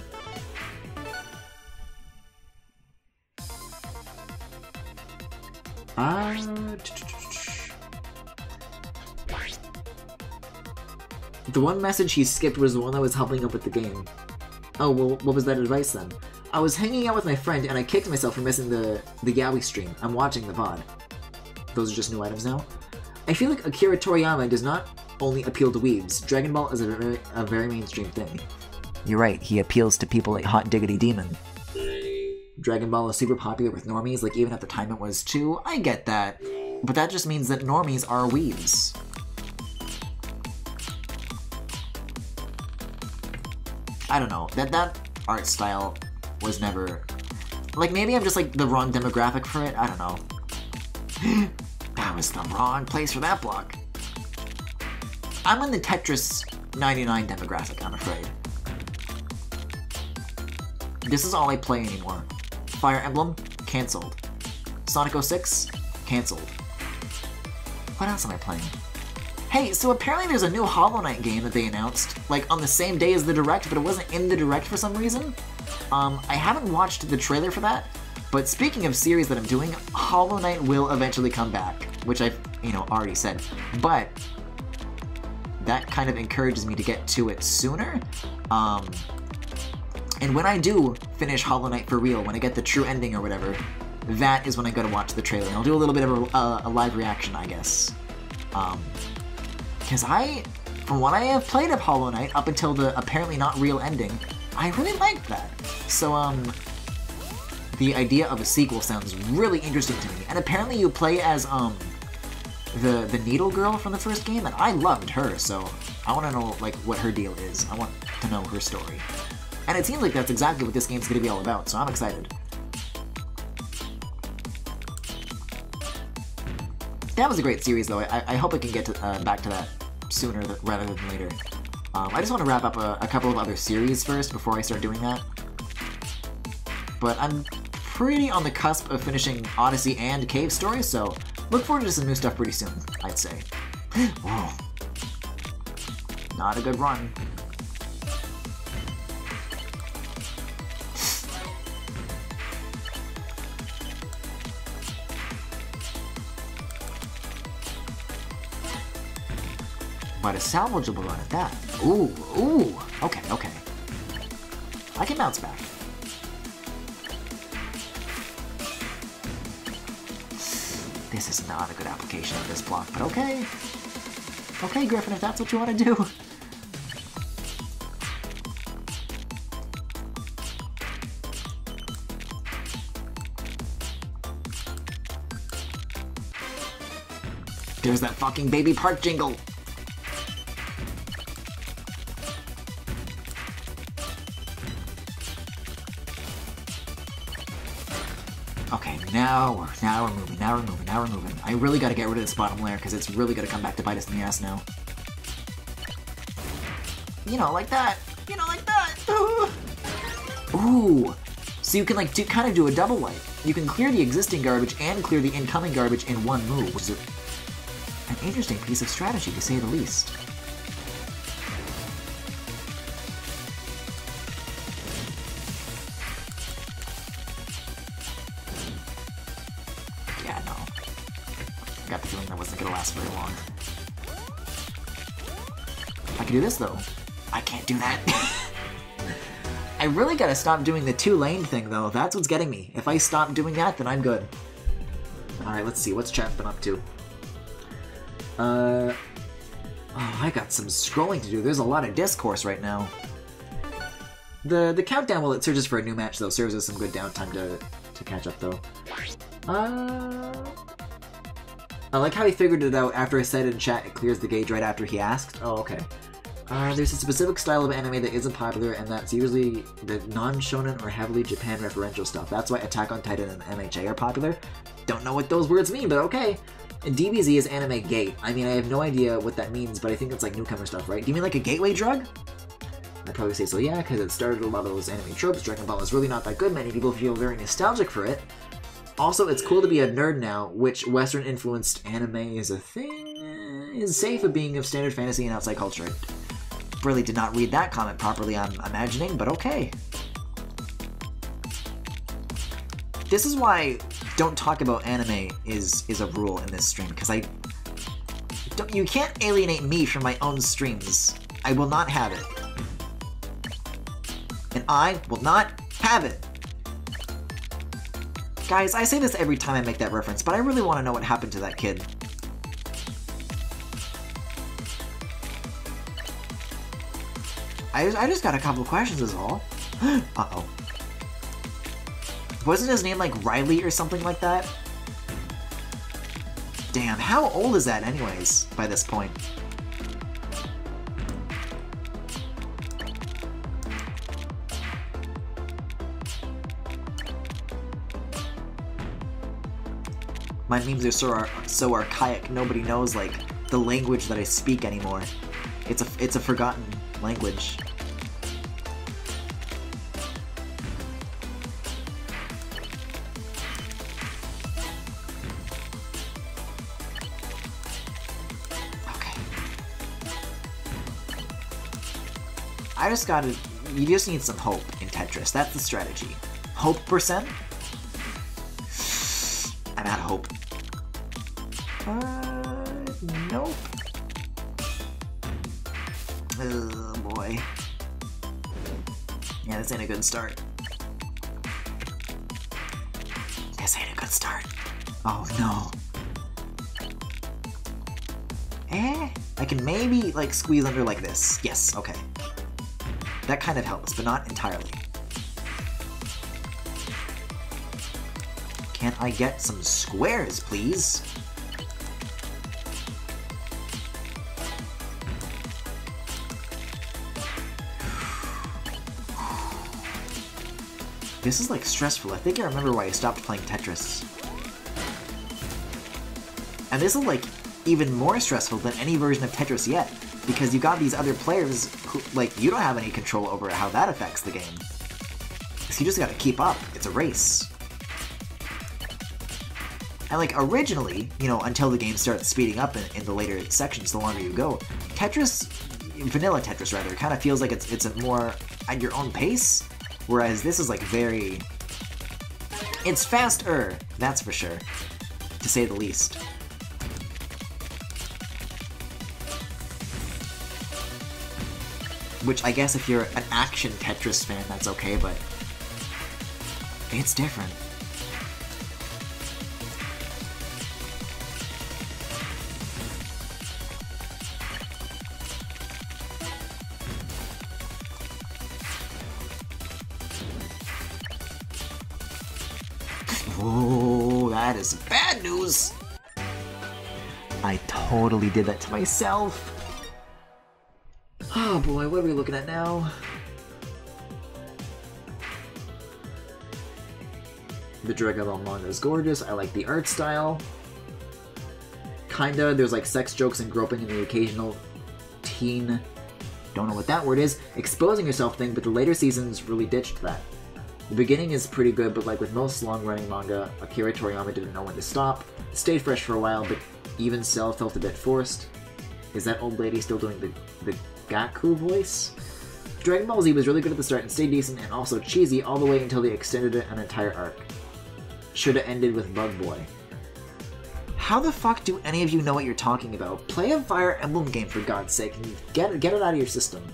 The one message he skipped was the one that was helping up with the game. Oh, well, what was that advice then? I was hanging out with my friend and I kicked myself for missing the yaoi stream. I'm watching the VOD. Those are just new items now. I feel like Akira Toriyama does not only appeal to weebs. Dragon Ball is a very mainstream thing. You're right, he appeals to people like Hot Diggity Demon. Dragon Ball is super popular with normies, like even at the time it was too. I get that. But that just means that normies are weebs. I don't know, that art style was never... Like, maybe I'm just, like, the wrong demographic for it, I don't know. That was the wrong place for that block. I'm in the Tetris 99 demographic, I'm afraid. This is all I play anymore. Fire Emblem, cancelled. Sonic 06, cancelled. What else am I playing? Hey, so apparently there's a new Hollow Knight game that they announced, like on the same day as the Direct, but it wasn't in the Direct for some reason. I haven't watched the trailer for that, but speaking of series that I'm doing, Hollow Knight will eventually come back, which I've, already said. But that kind of encourages me to get to it sooner. And when I do finish Hollow Knight for real, when I get the true ending or whatever, that is when I go to watch the trailer. And I'll do a little bit of a live reaction, I guess. Because from what I have played of Hollow Knight up until the apparently not real ending, I really liked that. So, the idea of a sequel sounds really interesting to me. And apparently you play as, the Needle Girl from the first game, and I loved her, so I want to know, like, what her deal is. I want to know her story. And it seems like that's exactly what this game's going to be all about, so I'm excited. That was a great series, though. I hope I can get back to that sooner rather than later. I just want to wrap up a couple of other series first before I start doing that. But I'm pretty on the cusp of finishing Odyssey and Cave Story, so look forward to some new stuff pretty soon, I'd say. Whoa. Not a good run. But a salvageable run at that. Ooh, ooh. Okay, okay. I can bounce back. This is not a good application of this block, but okay. Okay, Griffin, if that's what you want to do. There's that fucking Baby Park jingle. Okay, now we're moving, now we're moving. I really gotta get rid of this bottom layer, because it's really gonna come back to bite us in the ass now. Like that. Like that. Ooh. So you can, like, kind of do a double wipe. You can clear the existing garbage and clear the incoming garbage in one move, which is an interesting piece of strategy, to say the least. Yeah, no. I got the feeling that wasn't gonna last very long. I can do this, though. I can't do that. I really gotta stop doing the two-lane thing, though. That's what's getting me. If I stop doing that, then I'm good. Alright, let's see. What's chat been up to? Oh, I got some scrolling to do. There's a lot of discourse right now. The countdown while it searches for a new match, though, serves as some good downtime to catch up, though. I like how he figured it out after I said in chat it clears the gauge right after he asked. Oh, okay. There's a specific style of anime that isn't popular, and that's usually the non-shonen or heavily Japan referential stuff. That's why Attack on Titan and MHA are popular. Don't know what those words mean, but okay. And DBZ is anime gate. I mean, I have no idea what that means, but I think it's like newcomer stuff, right? Do you mean like a gateway drug? I'd probably say so, yeah, because it started a lot of those anime tropes. Dragon Ball is really not that good. Many people feel very nostalgic for it. Also, it's cool to be a nerd now, which Western-influenced anime is a thing, is safe of being of standard fantasy and outside culture. I really did not read that comment properly, I'm imagining, but okay. This is why don't talk about anime is a rule in this stream, because you can't alienate me from my own streams. I will not have it. And I will not have it. Guys, I say this every time I make that reference, but I really want to know what happened to that kid. I just got a couple questions is all. Uh-oh. Wasn't his name like Riley or something like that? Damn, how old is that anyways, by this point? My memes are so archaic, nobody knows, like, the language that I speak anymore. It's a forgotten language. I just gotta... You just need some hope in Tetris. That's the strategy. Hope percent? I'm out of hope. Nope. Oh boy. Yeah, this ain't a good start. This ain't a good start. Oh no. I can maybe, like, squeeze under like this. Yes, okay. That kind of helps, but not entirely. Can I get some squares, please? This is, like, stressful. I think I remember why I stopped playing Tetris. And this is, like, even more stressful than any version of Tetris yet, because you got these other players who, like, you don't have any control over how that affects the game. So you just gotta keep up. It's a race. And, like, originally, you know, until the game starts speeding up in the later sections, the longer you go, Tetris, vanilla Tetris rather, kind of feels like it's a more at your own pace, whereas this is, like, very... It's faster, that's for sure, to say the least. Which I guess if you're an action Tetris fan, that's okay, but it's different. Oh, that is bad news! I totally did that to myself. Oh boy, what are we looking at now? The Dragon Ball manga is gorgeous. I like the art style. Kinda, there's like sex jokes and groping in the occasional teen, don't know what that word is, exposing yourself thing, but the later seasons really ditched that. The beginning is pretty good, but like with most long-running manga, Akira Toriyama didn't know when to stop. It stayed fresh for a while, but even so felt a bit forced. Is that old lady still doing the Gaku voice? Dragon Ball Z was really good at the start and stayed decent and also cheesy all the way until they extended it an entire arc. Should have ended with Bug Boy. How the fuck do any of you know what you're talking about? Play a Fire Emblem game for God's sake and get it out of your system.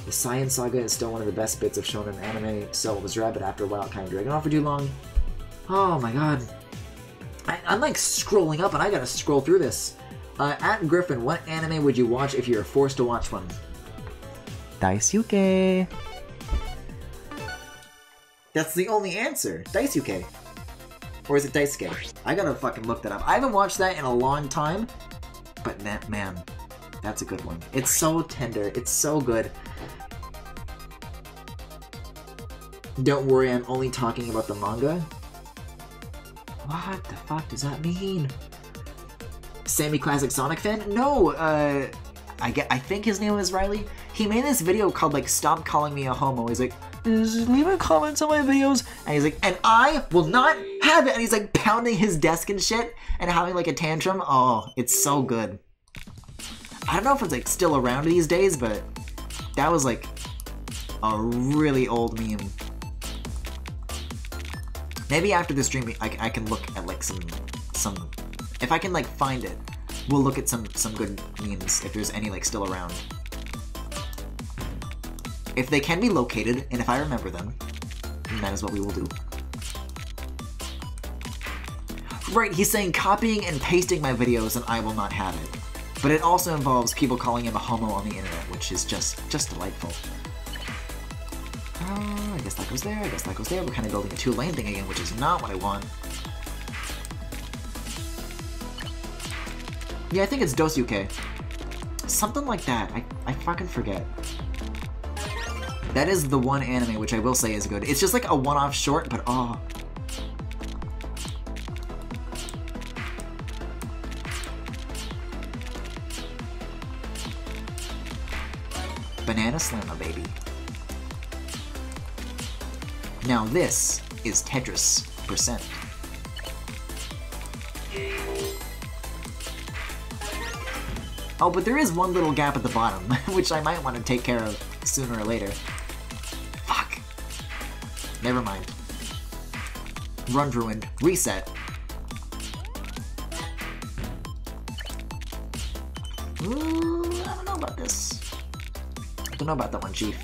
The Saiyan Saga is still one of the best bits of shonen anime, so was Rabbit after a while kind of dragging on for too long. Oh my god. I'm like scrolling up and I gotta scroll through this. At Griffin, what anime would you watch if you were forced to watch one? Daisuke. That's the only answer. Daisuke. Or is it Daisuke? I gotta fucking look that up. I haven't watched that in a long time, but man, that's a good one. It's so tender. It's so good. Don't worry, I'm only talking about the manga. What the fuck does that mean? Semi-classic Sonic fan? No, I think his name was Riley. He made this video called, like, Stop Calling Me a Homo. He's like, just leave a comments on my videos. And he's like, and I will not have it. And he's, like, pounding his desk and shit and having, like, a tantrum. Oh, it's so good. I don't know if it's, like, still around these days, but that was, like, a really old meme. Maybe after the stream, I can look at, like, some... If I can, like, find it, we'll look at some good memes, if there's any, like, still around. If they can be located, and if I remember them, then that is what we will do. Right, he's saying copying and pasting my videos and I will not have it. But it also involves people calling him a homo on the internet, which is just delightful. I guess that goes there, I guess that goes there. We're kind of building a two-lane thing again, which is not what I want. Yeah, I think it's Dosuke. Something like that. I fucking forget. That is the one anime which I will say is good. It's just like a one-off short, but oh. a slammer, baby. Now this is Tetris percent. Oh, but there is one little gap at the bottom, which I might want to take care of sooner or later. Fuck. Never mind. Run ruined. Reset. I don't know about this. I don't know about that one, Chief.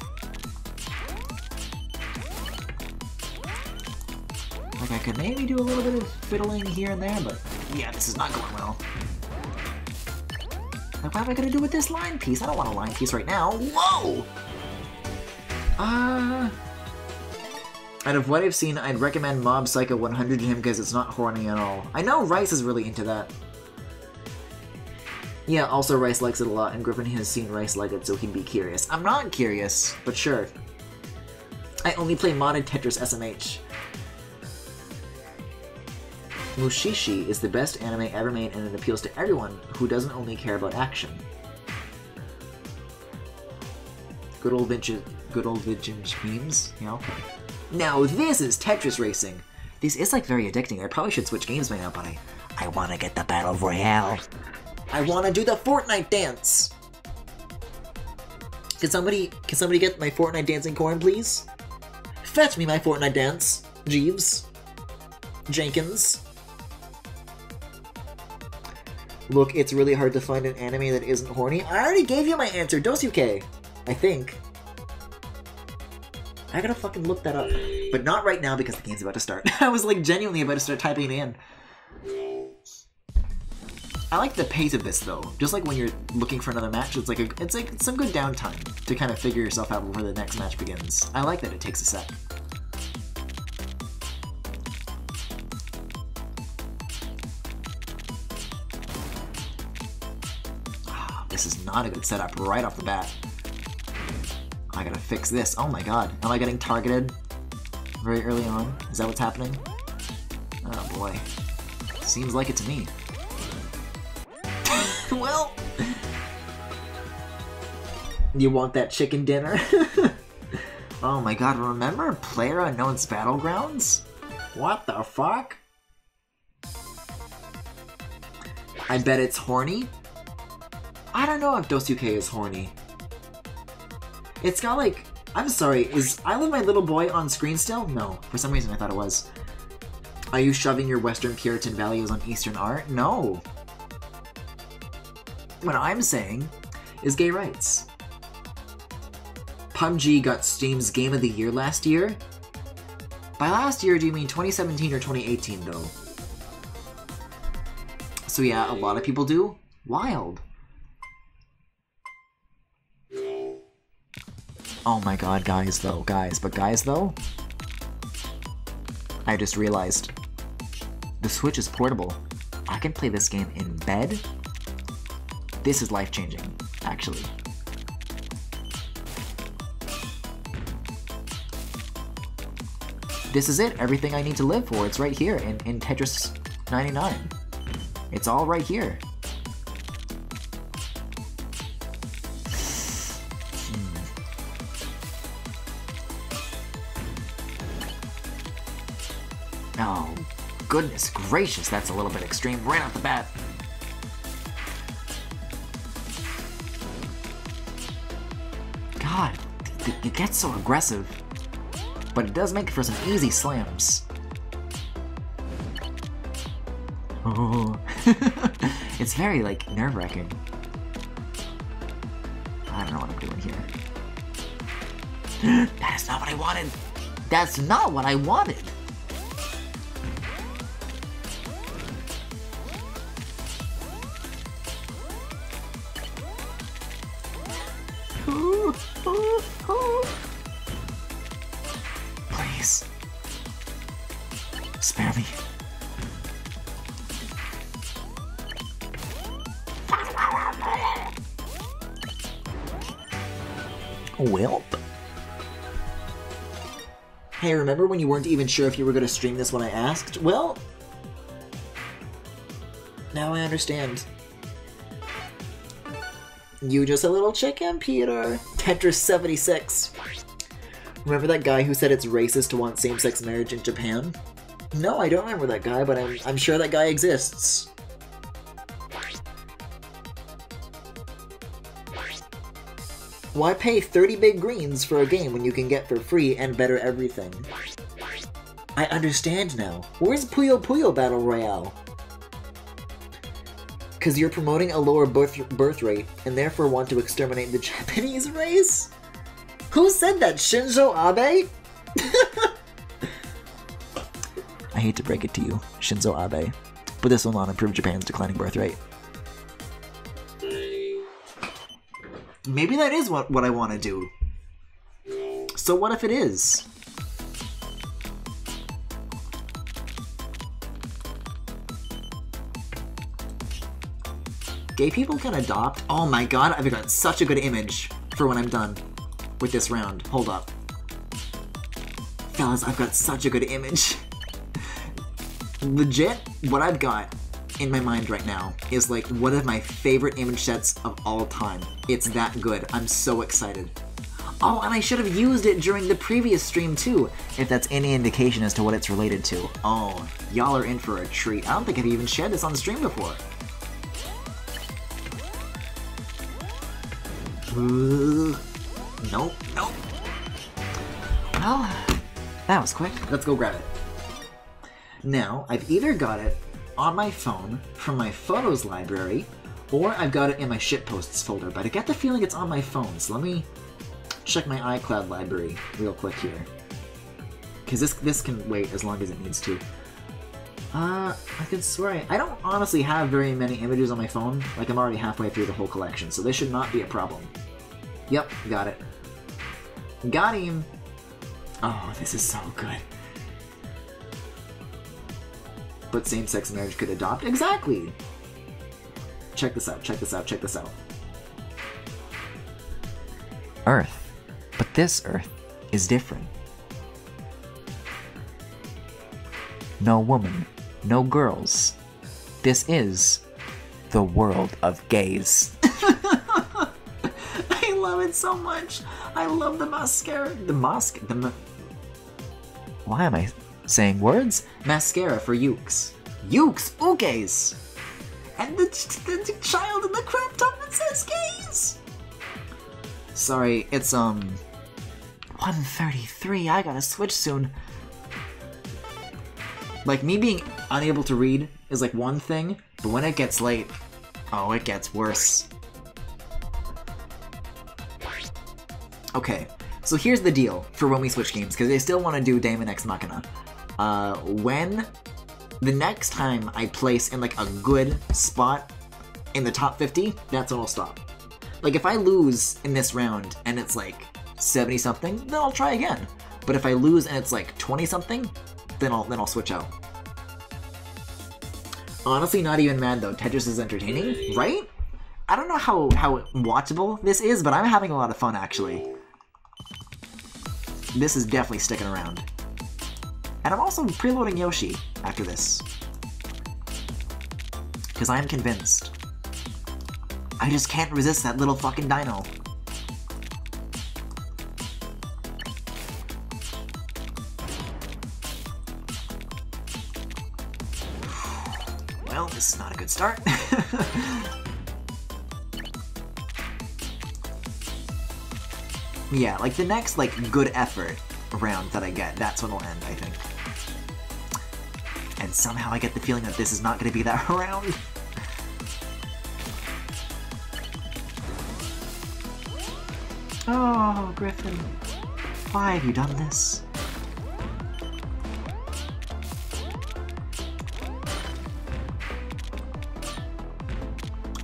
Like, I could maybe do a little bit of fiddling here and there, but yeah, this is not going well. Like, what am I gonna do with this line piece? I don't want a line piece right now. Whoa! Out of what I've seen, I'd recommend Mob Psycho 100 to him because it's not horny at all. I know Rice is really into that. Yeah, also Rice likes it a lot, and Griffin has seen Rice like it, so he'd be curious. I'm not curious, but sure. I only play modded Tetris SMH. Mushishi is the best anime ever made, and it appeals to everyone who doesn't only care about action. Good old vintage memes, you know? Now this is Tetris Racing. This is like very addicting. I probably should switch games by now, but I wanna get the Battle Royale. I wanna do the Fortnite dance! Can somebody get my Fortnite dancing coin, please? Fetch me my Fortnite dance, Jeeves. Jenkins. Look, it's really hard to find an anime that isn't horny. I already gave you my answer, Dosuke! I think. I gotta fucking look that up. But not right now because the game's about to start. I was like genuinely about to start typing it in. I like the pace of this though. Just like when you're looking for another match, it's like some good downtime to kind of figure yourself out before the next match begins. I like that it takes a sec. This is not a good setup right off the bat. I gotta fix this. Oh my god. Am I getting targeted very early on? Is that what's happening? Oh boy. Seems like it to me. Well... You want that chicken dinner? Oh my god, remember PlayerUnknown's Battlegrounds? What the fuck? I bet it's horny? I don't know if Dosuke is horny. It's got like... I'm sorry, is I Love My Little Boy on screen still? No, for some reason I thought it was. Are you shoving your Western Puritan values on Eastern art? No. What I'm saying is gay rights. PUBG got Steam's Game of the Year last year? By last year, do you mean 2017 or 2018 though? So yeah, a lot of people do. Wild. Oh my god, guys though, guys though, I just realized the Switch is portable. I can play this game in bed. This is life-changing, actually. This is it, everything I need to live for. It's right here in Tetris 99. It's all right here. Oh, goodness gracious, that's a little bit extreme right off the bat. God, it gets so aggressive. But it does make for some easy slams. Oh. It's very, like, nerve-wracking. I don't know what I'm doing here. That is not what I wanted! That's not what I wanted! Please. Spare me. Welp. Hey, remember when you weren't even sure if you were going to stream this when I asked? Well, now I understand. You just a little chicken, Peter. Tetris 76. Remember that guy who said it's racist to want same-sex marriage in Japan? No, I don't remember that guy, but I'm sure that guy exists. Why pay 30 big greens for a game when you can get for free and better everything? I understand now. Where's Puyo Puyo Battle Royale? Cause you're promoting a lower birth rate and therefore want to exterminate the Japanese race? Who said that? Shinzo Abe? I hate to break it to you, Shinzo Abe, but this will not improve Japan's declining birth rate. Maybe that is what I want to do. So what if it is? Gay people can adopt? Oh my god, I've got such a good image for when I'm done with this round. Hold up. Fellas, I've got such a good image. Legit, what I've got in my mind right now is like one of my favorite image sets of all time. It's that good. I'm so excited. Oh, and I should have used it during the previous stream too, if that's any indication as to what it's related to. Oh, y'all are in for a treat. I don't think I've even shared this on the stream before. Nope, nope. Well, that was quick. Let's go grab it. Now, I've either got it on my phone from my photos library, or I've got it in my shitposts folder, but I get the feeling it's on my phone, so let me check my iCloud library real quick here. Because this can wait as long as it needs to. I could swear I don't honestly have very many images on my phone. Like, I'm already halfway through the whole collection, so this should not be a problem. Yep, got it. Got him! Oh, this is so good. But same-sex marriage could adopt? Exactly! Check this out, check this out, check this out. Earth. But this Earth is different. No woman, no girls. This is the world of gays. I love it so much. I love the mascara. Why am I saying words? Mascara for Ukes. Ukes! Oogays! And the child in the crop top that says gays! Sorry, it's 1:33. I gotta switch soon. Like, me being unable to read is like one thing, but when it gets late, oh, it gets worse. Okay, so here's the deal for when we switch games, because I still want to do Daemon X Machina. When the next time I place in like a good spot in the top 50, that's when I'll stop. Like, if I lose in this round and it's like 70-something, then I'll try again. But if I lose and it's like 20-something, then I'll switch out. Honestly, not even mad though. Tetris is entertaining, right? I don't know how watchable this is, but I'm having a lot of fun actually. This is definitely sticking around. And I'm also preloading Yoshi after this. Because I'm convinced. I just can't resist that little fucking dino. Well, this is not a good start. Yeah, like the next like good effort round that I get, that's when it'll end, I think. And somehow I get the feeling that this is not going to be that round. Oh, Griffin. Why have you done this?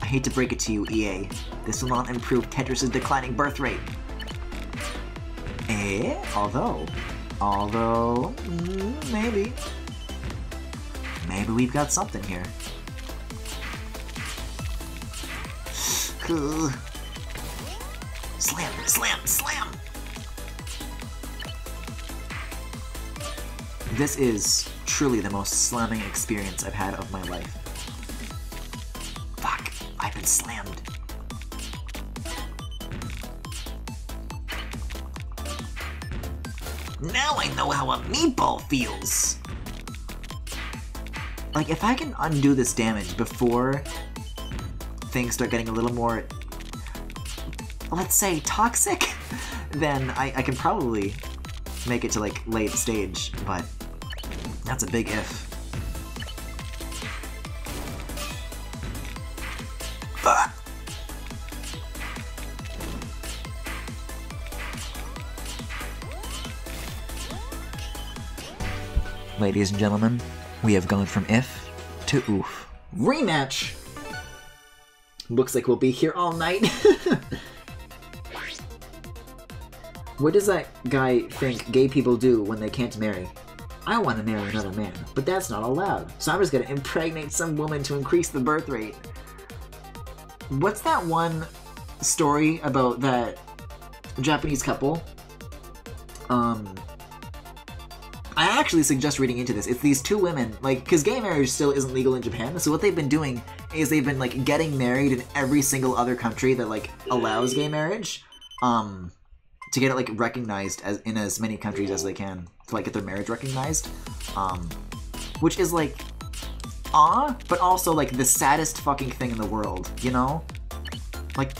I hate to break it to you, EA. This will not improve Tetris' declining birth rate. Although, maybe we've got something here. Slam, slam, slam! This is truly the most slamming experience I've had of my life. Fuck, I've been slammed. Now I know how a meatball feels! Like, if I can undo this damage before things start getting a little more, let's say, toxic, then I can probably make it to, like, late stage, but that's a big if. Ah! Ladies and gentlemen, we have gone from if to oof. Rematch! Looks like we'll be here all night. What does that guy think gay people do when they can't marry? I want to marry another man, but that's not allowed. So I'm just gonna impregnate some woman to increase the birth rate. What's that one story about that Japanese couple? I actually suggest reading into this. It's these two women, like, because gay marriage still isn't legal in Japan, so what they've been doing is they've been, like, getting married in every single other country that, like, allows gay marriage, to get it, like, recognized as in as many countries as they can, to, like, get their marriage recognized, which is, like, but also, like, the saddest fucking thing in the world, you know? Like,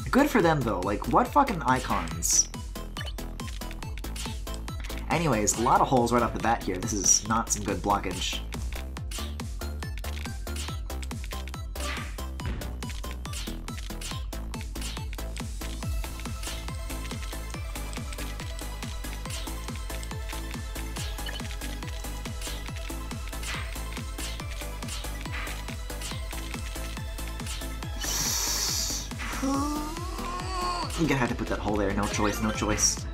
good for them, though. Like, what fucking icons. Anyways, a lot of holes right off the bat here. This is not some good blockage. I'm gonna have to put that hole there. No choice, no choice.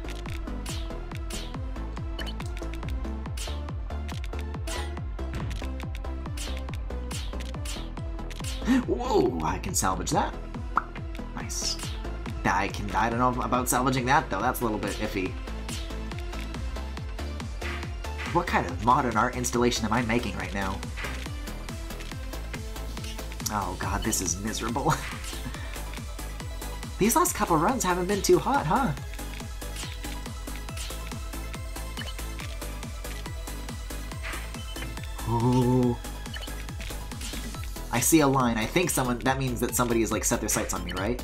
Whoa, I can salvage that. Nice. I don't know about salvaging that though, that's a little bit iffy. What kind of modern art installation am I making right now? Oh god, this is miserable. These last couple runs haven't been too hot, huh? Ooh. I see a line. I think that means that somebody has, like, set their sights on me, right?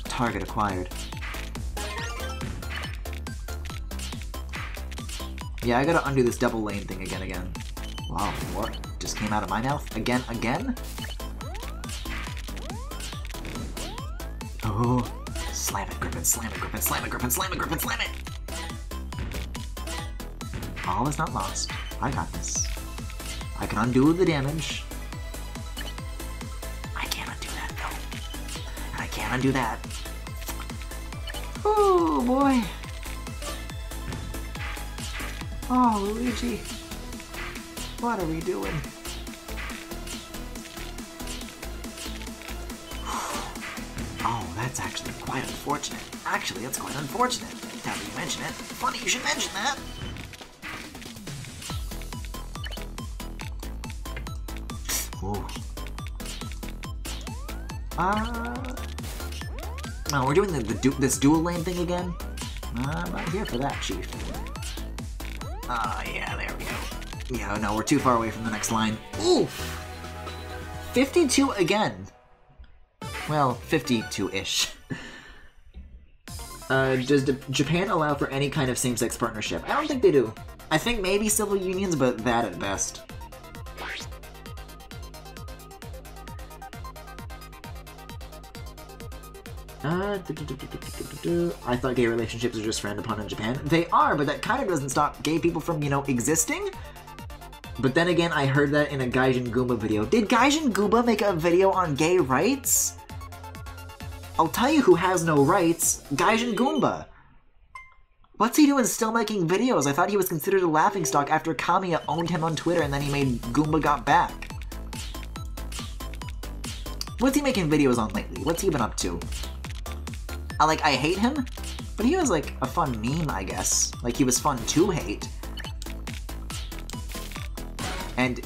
Target acquired. Yeah, I gotta undo this double lane thing again. Wow, what just came out of my mouth? Again? Oh, slam it, Griffin, slam it, Griffin, slam it, Griffin, slam it, Griffin, slam it! All is not lost. I got this. I can undo the damage. Can't undo that. Oh boy. Oh, Luigi. What are we doing? Oh, that's actually quite unfortunate. Actually, that's quite unfortunate. Now that you mention it. Funny you should mention that. Ooh. Oh, we're doing this dual lane thing again? I'm not here for that, Chief. Yeah, there we go. Yeah, no, we're too far away from the next line. Oof! 52 again! Well, 52-ish. Does Japan allow for any kind of same-sex partnership? I don't think they do. I think maybe civil unions, but that at best. I thought gay relationships are just frowned upon in Japan. They are, but that kind of doesn't stop gay people from, you know, existing. But then again, I heard that in a Gaijin Goomba video. Did Gaijin Goomba make a video on gay rights? I'll tell you who has no rights. Gaijin Goomba. What's he doing still making videos? I thought he was considered a laughingstock after Kamiya owned him on Twitter and then he made Goomba Got Back. What's he making videos on lately? What's he been up to? I hate him, but he was, like, a fun meme, I guess. Like, he was fun to hate. And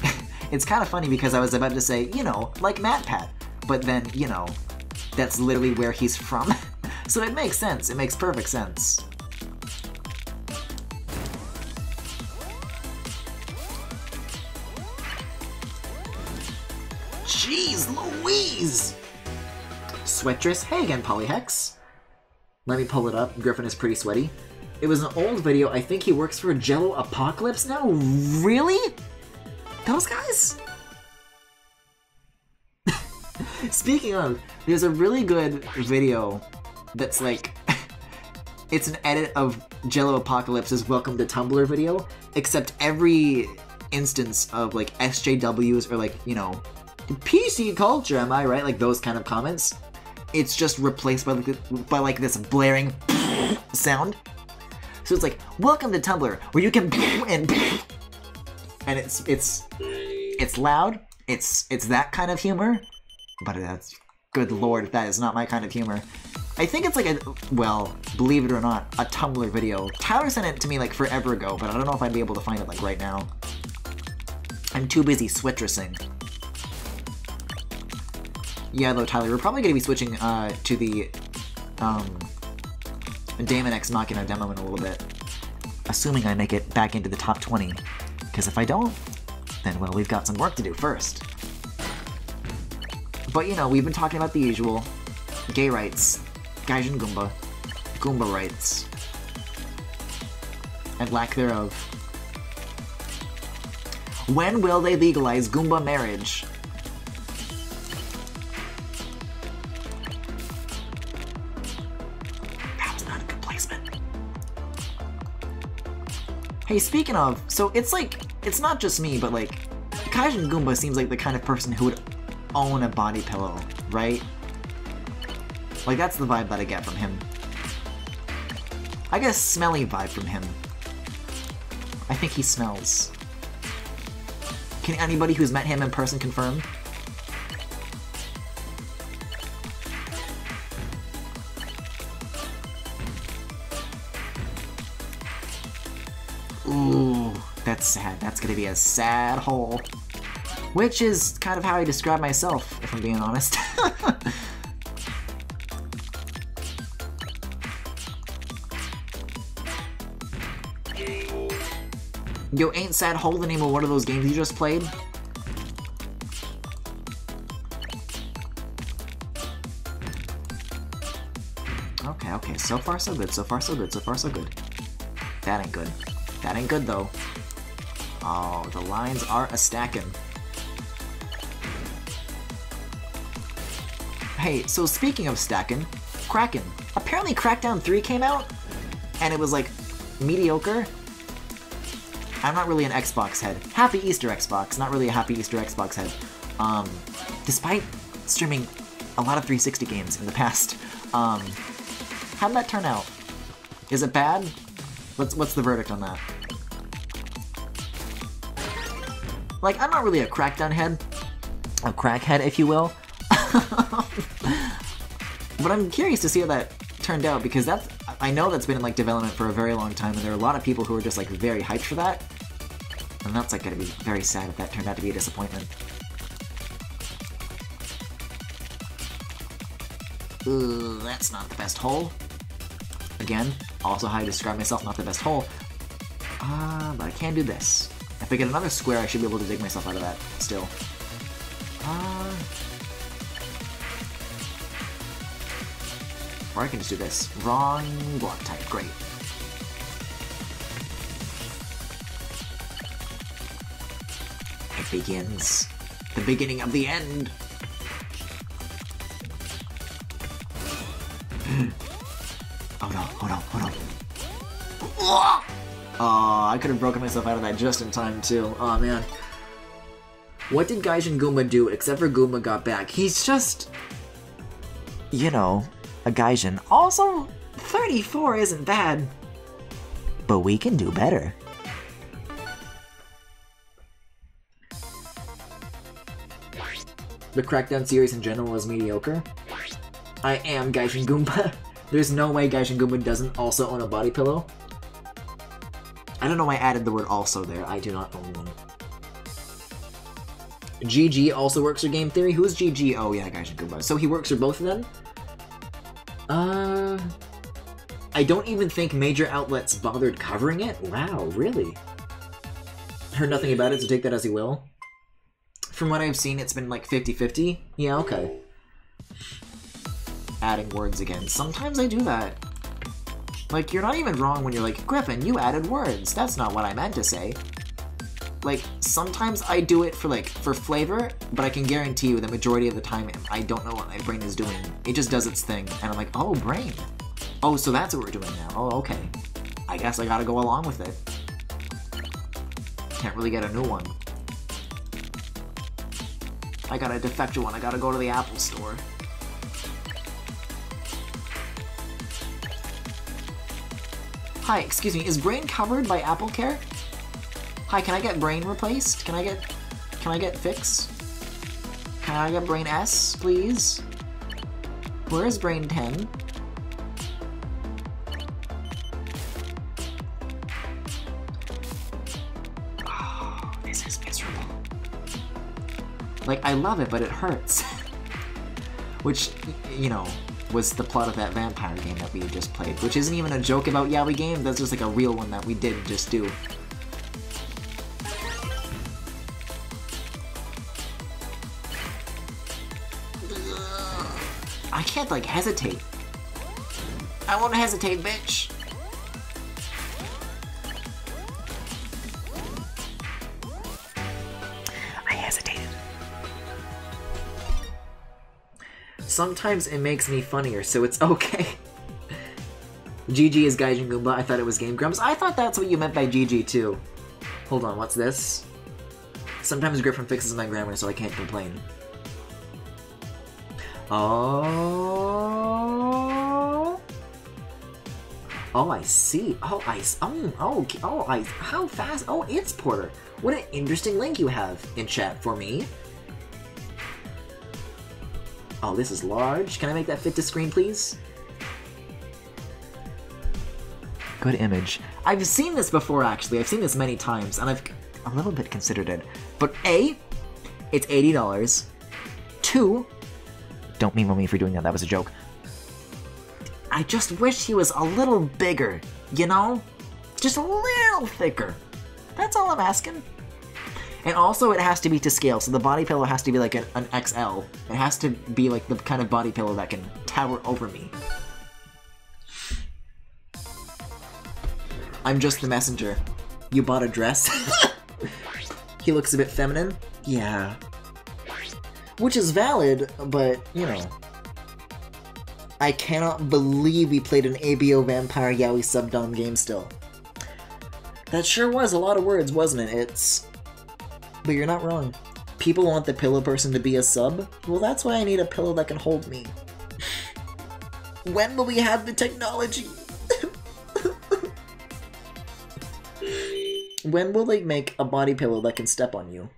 it's kind of funny because I was about to say, you know, like MatPat. But then, you know, that's literally where he's from. So it makes sense. It makes perfect sense. Jeez Louise! Sweatress. Hey again, Polyhex. Let me pull it up. Griffin is pretty sweaty. It was an old video. I think he works for Jello Apocalypse now? Really? Those guys? Speaking of, there's a really good video that's like... it's an edit of Jello Apocalypse's Welcome to Tumblr video, except every instance of like SJWs or like, you know, PC culture, am I right? Like those kind of comments. It's just replaced by like this blaring sound. So it's like, welcome to Tumblr, where you can and it's loud. It's that kind of humor. But that's, good lord, that is not my kind of humor. I think it's like a, well, believe it or not, a Tumblr video. Tyler sent it to me like forever ago, but I don't know if I'd be able to find it like right now. I'm too busy swittressing. Yeah, though, Tyler, we're probably going to be switching to the Daemon X Machina demo in a little bit. Assuming I make it back into the top 20. Because if I don't, then, well, we've got some work to do first. But, you know, we've been talking about the usual. Gay rights. Gaijin Goomba. Goomba rights. And lack thereof. When will they legalize Goomba marriage? That was not a good placement. Hey, speaking of, so it's like, it's not just me, but like, Gaijin Goomba seems like the kind of person who would own a body pillow, right? Like, that's the vibe that I get from him. I get a smelly vibe from him. I think he smells. Can anybody who's met him in person confirm? Ooh, that's sad. That's gonna be a sad hole. Which is kind of how I describe myself, if I'm being honest. Yo, ain't sad hole the name of one of those games you just played? Okay, so far so good, so far so good, so far so good. That ain't good. That ain't good though. Oh, the lines are a-stacking. Hey, so speaking of stacking, Kraken. Apparently Crackdown 3 came out, and it was like, mediocre. I'm not really an Xbox head. Happy Easter Xbox, not really a Happy Easter Xbox head. Despite streaming a lot of 360 games in the past. How'd that turn out? Is it bad? What's the verdict on that? Like, I'm not really a Crackdown head. A crackhead, if you will. But I'm curious to see how that turned out, because that's, I know that's been in like development for a very long time, and there are a lot of people who are just like very hyped for that. And that's like gonna be very sad if that turned out to be a disappointment. Ooh, that's not the best hole. Again, also how I describe myself, not the best hole. But I can do this. If I get another square, I should be able to dig myself out of that still. Or I can just do this. Wrong block type, great. It begins. The beginning of the end. Oh no, oh no, oh no. Oh, I could have broken myself out of that just in time too. Oh man. What did Gaijin Goomba do except for Goomba got back? He's just, you know, a Gaijin. Also, 34 isn't bad. But we can do better. The Crackdown series in general is mediocre. I am Gaijin Goomba. There's no way Gaijin Goomba doesn't also own a body pillow. I don't know why I added the word also there. I do not own one. GG also works for Game Theory. Who's GG? Oh yeah, Gaijin Goomba. So he works for both of them? I don't even think major outlets bothered covering it? Wow, really? Heard nothing about it, so take that as you will. From what I've seen, it's been like 50-50. Yeah, okay. Adding words again. Sometimes I do that. Like, you're not even wrong when you're like, Griffin, you added words. That's not what I meant to say. Like, sometimes I do it for flavor, but I can guarantee you the majority of the time I don't know what my brain is doing. It just does its thing, and I'm like, oh, brain. Oh, so that's what we're doing now. Oh, okay. I guess I gotta go along with it. Can't really get a new one. I got a defective one. I gotta go to the Apple store. Hi, excuse me, is Brain covered by Apple Care? Hi, can I get Brain replaced? Can I get Fix? Can I get Brain S, please? Where is Brain 10? Oh, this is miserable. Like, I love it, but it hurts. Which, you know, was the plot of that vampire game that we just played, which isn't even a joke about Yaoi game, that's just like a real one that we did just do. I can't, like, hesitate. I won't hesitate, bitch! I hesitated. Sometimes it makes me funnier, so it's okay. GG is Gaijin Goomba. I thought it was Game Grumps. I thought that's what you meant by GG too. Hold on, what's this? Sometimes Griffin fixes my grammar, so I can't complain. Oh. Oh, I see. Oh, how fast? Oh, it's Porter. What an interesting link you have in chat for me. Oh, this is large. Can I make that fit to screen, please? Good image. I've seen this before, actually. I've seen this many times, and I've a little bit considered it. But A, it's $80. 2, don't meme on me for doing that. That was a joke. I just wish he was a little bigger, you know? Just a little thicker. That's all I'm asking. And also, it has to be to scale, so the body pillow has to be like an XL. It has to be like the kind of body pillow that can tower over me. I'm just the messenger. You bought a dress? He looks a bit feminine? Yeah. Which is valid, but, you know. I cannot believe we played an ABO Vampire Yaoi Subdom game still. That sure was a lot of words, wasn't it? But you're not wrong. People want the pillow person to be a sub? Well, that's why I need a pillow that can hold me. When will we have the technology? When will they make a body pillow that can step on you?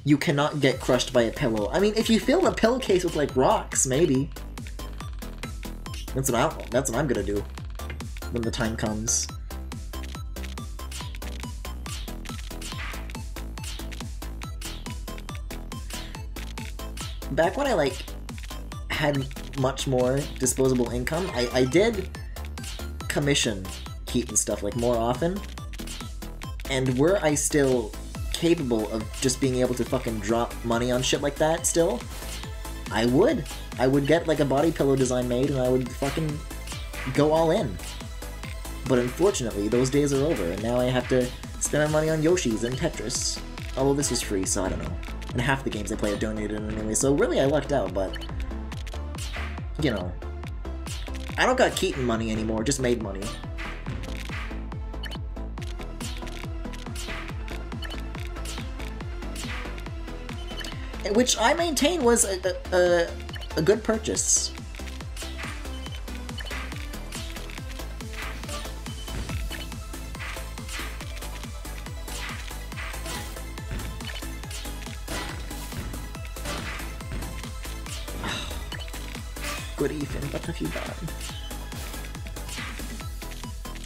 You cannot get crushed by a pillow. I mean, if you fill the pillowcase with, like, rocks, maybe. That's what I'm gonna do when the time comes. Back when I, like, had much more disposable income, I did commission Keaton stuff, like, more often. And were I still capable of just being able to fucking drop money on shit like that still, I would get, like, a body pillow design made and I would fucking go all in. But unfortunately, those days are over, and now I have to spend my money on Yoshi's and Tetris. Although this was free, so I don't know. And half the games I play are donated anyway, so really I lucked out, but, you know. I don't got Keaton money anymore, just made money. Which I maintain was a good purchase. Good Ethan, what have you done?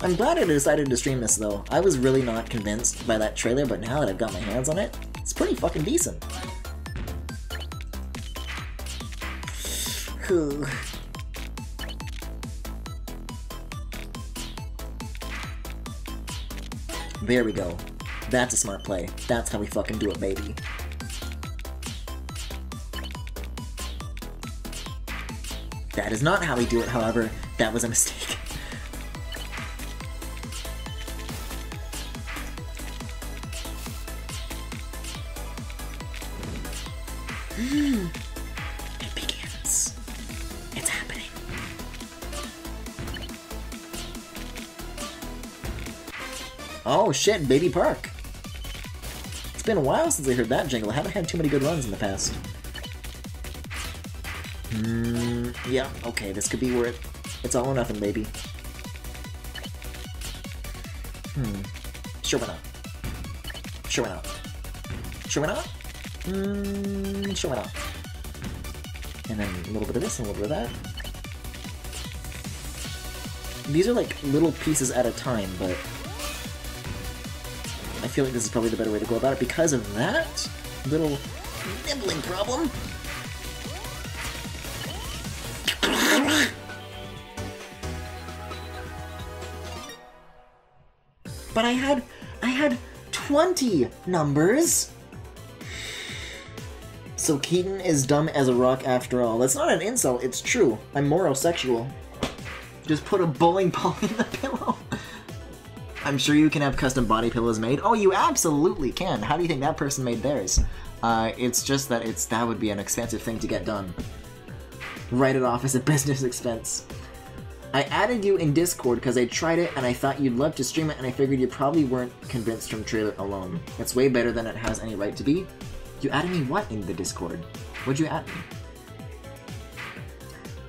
I'm glad I decided to stream this though. I was really not convinced by that trailer, but now that I've got my hands on it, it's pretty fucking decent. There we go. That's a smart play. That's how we fucking do it, baby. That is not how we do it, however. That was a mistake. It begins. It's happening. Oh shit, Baby Park. It's been a while since I heard that jingle. I haven't had too many good runs in the past. Yeah, okay, this could be where it's all or nothing, baby. Sure why not? Sure why not? Sure why not? Sure why not? And then a little bit of this and a little bit of that. These are like little pieces at a time, but I feel like this is probably the better way to go about it because of that little nibbling problem. But I had 20 numbers. So Keaton is dumb as a rock after all. That's not an insult, it's true. I'm morosexual. Just put a bowling ball in the pillow. I'm sure you can have custom body pillows made. Oh, you absolutely can. How do you think that person made theirs? It's just that that would be an expensive thing to get done. Write it off as a business expense. I added you in Discord because I tried it and I thought you'd love to stream it and I figured you probably weren't convinced from trailer alone. It's way better than it has any right to be. You added me what in the Discord? What'd you add me?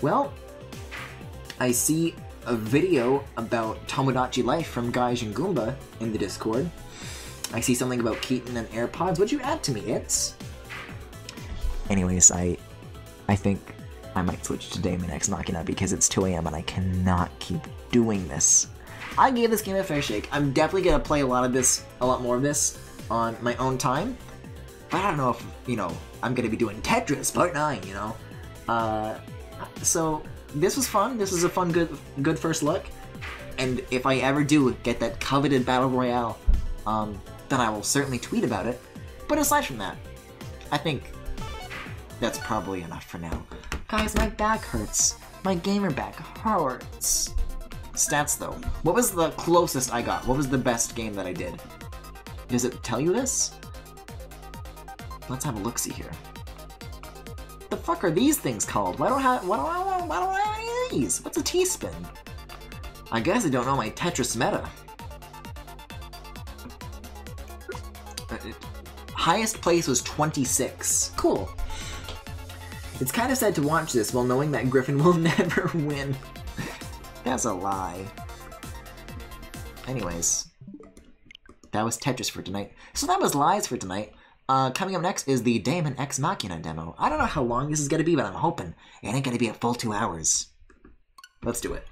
Well, I see a video about Tomodachi Life from Gaijin and Goomba in the Discord. I see something about Keaton and AirPods. What'd you add to me? Anyways, I think I might switch to Daemon X Machina because it's 2 AM and I cannot keep doing this. I gave this game a fair shake. I'm definitely gonna play a lot more of this on my own time. But I don't know if, I'm gonna be doing Tetris Part 9, So, this was fun. This was a fun, good first look. And if I ever do get that coveted Battle Royale, then I will certainly tweet about it. But aside from that, I think that's probably enough for now. Guys, my back hurts. My gamer back hurts. Stats, though. What was the closest I got? What was the best game that I did? Does it tell you this? Let's have a look-see here. The fuck are these things called? Why don't I have any of these? What's a T-spin? I guess I don't know my Tetris meta. Highest place was 26. Cool. It's kind of sad to watch this while knowing that Griffin will never win. That's a lie. Anyways, that was Tetris for tonight. So that was lies for tonight. Coming up next is the Daemon X Machina demo. I don't know how long this is going to be, but I'm hoping it ain't going to be a full 2 hours. Let's do it.